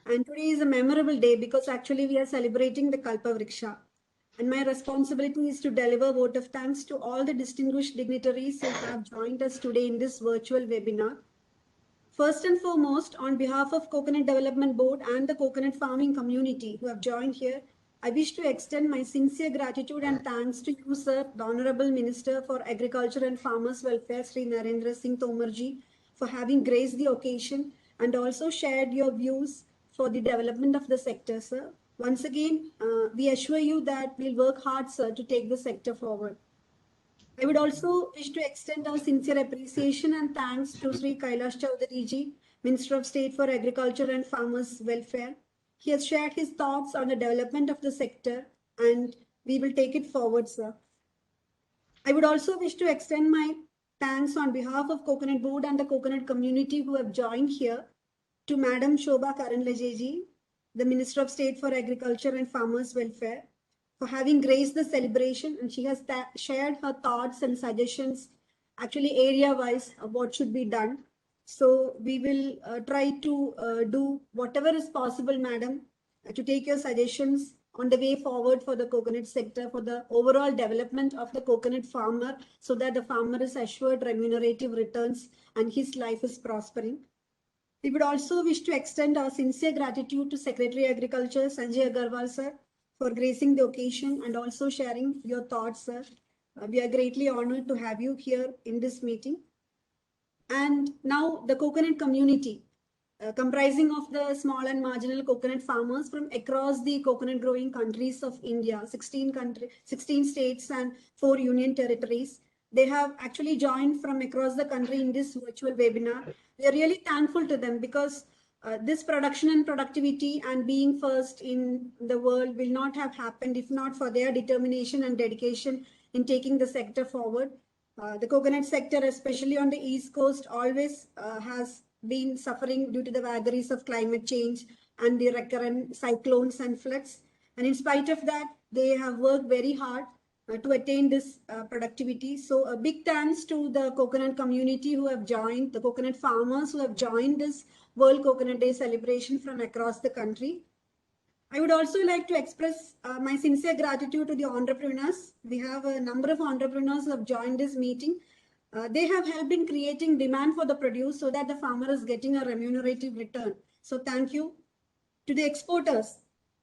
And today is a memorable day because actually we are celebrating the Kalpa Vriksha. And my responsibility is to deliver vote of thanks to all the distinguished dignitaries who have joined us today in this virtual webinar. First and foremost, on behalf of Coconut Development Board and the coconut farming community who have joined here, I wish to extend my sincere gratitude and thanks to you, sir, the Honorable Minister for Agriculture and Farmers Welfare, Sri Narendra Singh Tomar ji, for having graced the occasion and also shared your views for the development of the sector, sir. Once again, we assure you that we'll work hard, sir, to take the sector forward. I would also wish to extend our sincere appreciation and thanks to Sri Kailash Chaudhary ji, Minister of State for Agriculture and Farmers Welfare. He has shared his thoughts on the development of the sector and we will take it forward, sir. I would also wish to extend my thanks on behalf of Coconut Board and the coconut community who have joined here to Madam Shobha Karandlaje ji, the Minister of State for Agriculture and Farmers Welfare, for having graced the celebration, and she has shared her thoughts and suggestions, actually area-wise, of what should be done. So we will try to do whatever is possible, madam, to take your suggestions on the way forward for the coconut sector, for the overall development of the coconut farmer, so that the farmer is assured remunerative returns and his life is prospering. We would also wish to extend our sincere gratitude to Secretary Agriculture, Sanjay Agarwal, sir, for gracing the occasion and also sharing your thoughts, sir. We are greatly honored to have you here in this meeting. And now the coconut community, comprising of the small and marginal coconut farmers from across the coconut growing countries of India, 16 states and 4 union territories. They have actually joined from across the country in this virtual webinar. We are really thankful to them because this production and productivity and being first in the world will not have happened if not for their determination and dedication in taking the sector forward. The coconut sector, especially on the East Coast, always has been suffering due to the vagaries of climate change and the recurrent cyclones and floods. And in spite of that, they have worked very hard to attain this productivity. So a big thanks to the coconut community who have joined, the coconut farmers who have joined this World Coconut Day celebration from across the country. I would also like to express my sincere gratitude to the entrepreneurs. We have a number of entrepreneurs who have joined this meeting. They have helped in creating demand for the produce so that the farmer is getting a remunerative return. So thank you. To the exporters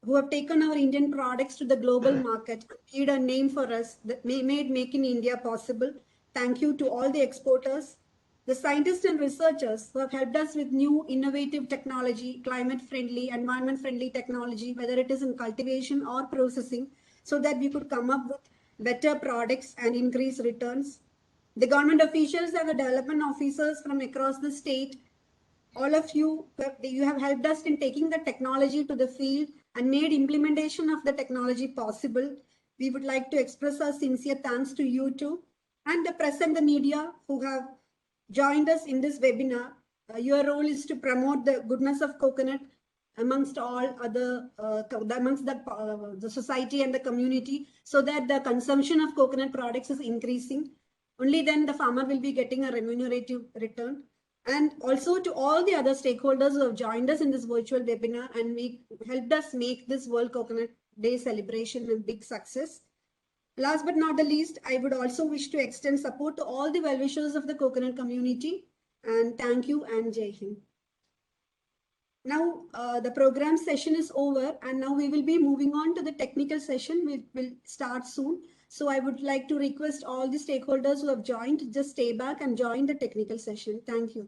who have taken our Indian products to the global market, made a name for us, that made Make in India possible. Thank you to all the exporters. The scientists and researchers who have helped us with new innovative technology, climate-friendly, environment-friendly technology, whether it is in cultivation or processing, so that we could come up with better products and increase returns. The government officials and the development officers from across the state, all of you have helped us in taking the technology to the field and made implementation of the technology possible. We would like to express our sincere thanks to you too, and the press and the media who have joined us in this webinar. Your role is to promote the goodness of coconut amongst all other, amongst the society and the community, so that the consumption of coconut products is increasing. Only then the farmer will be getting a remunerative return. And also to all the other stakeholders who have joined us in this virtual webinar and helped us make this World Coconut Day celebration a big success. Last but not the least, I would also wish to extend support to all the well-wishers of the coconut community, and thank you and Jai Hind. Now the program session is over and now we will be moving on to the technical session, which will start soon. So I would like to request all the stakeholders who have joined, just stay back and join the technical session. Thank you.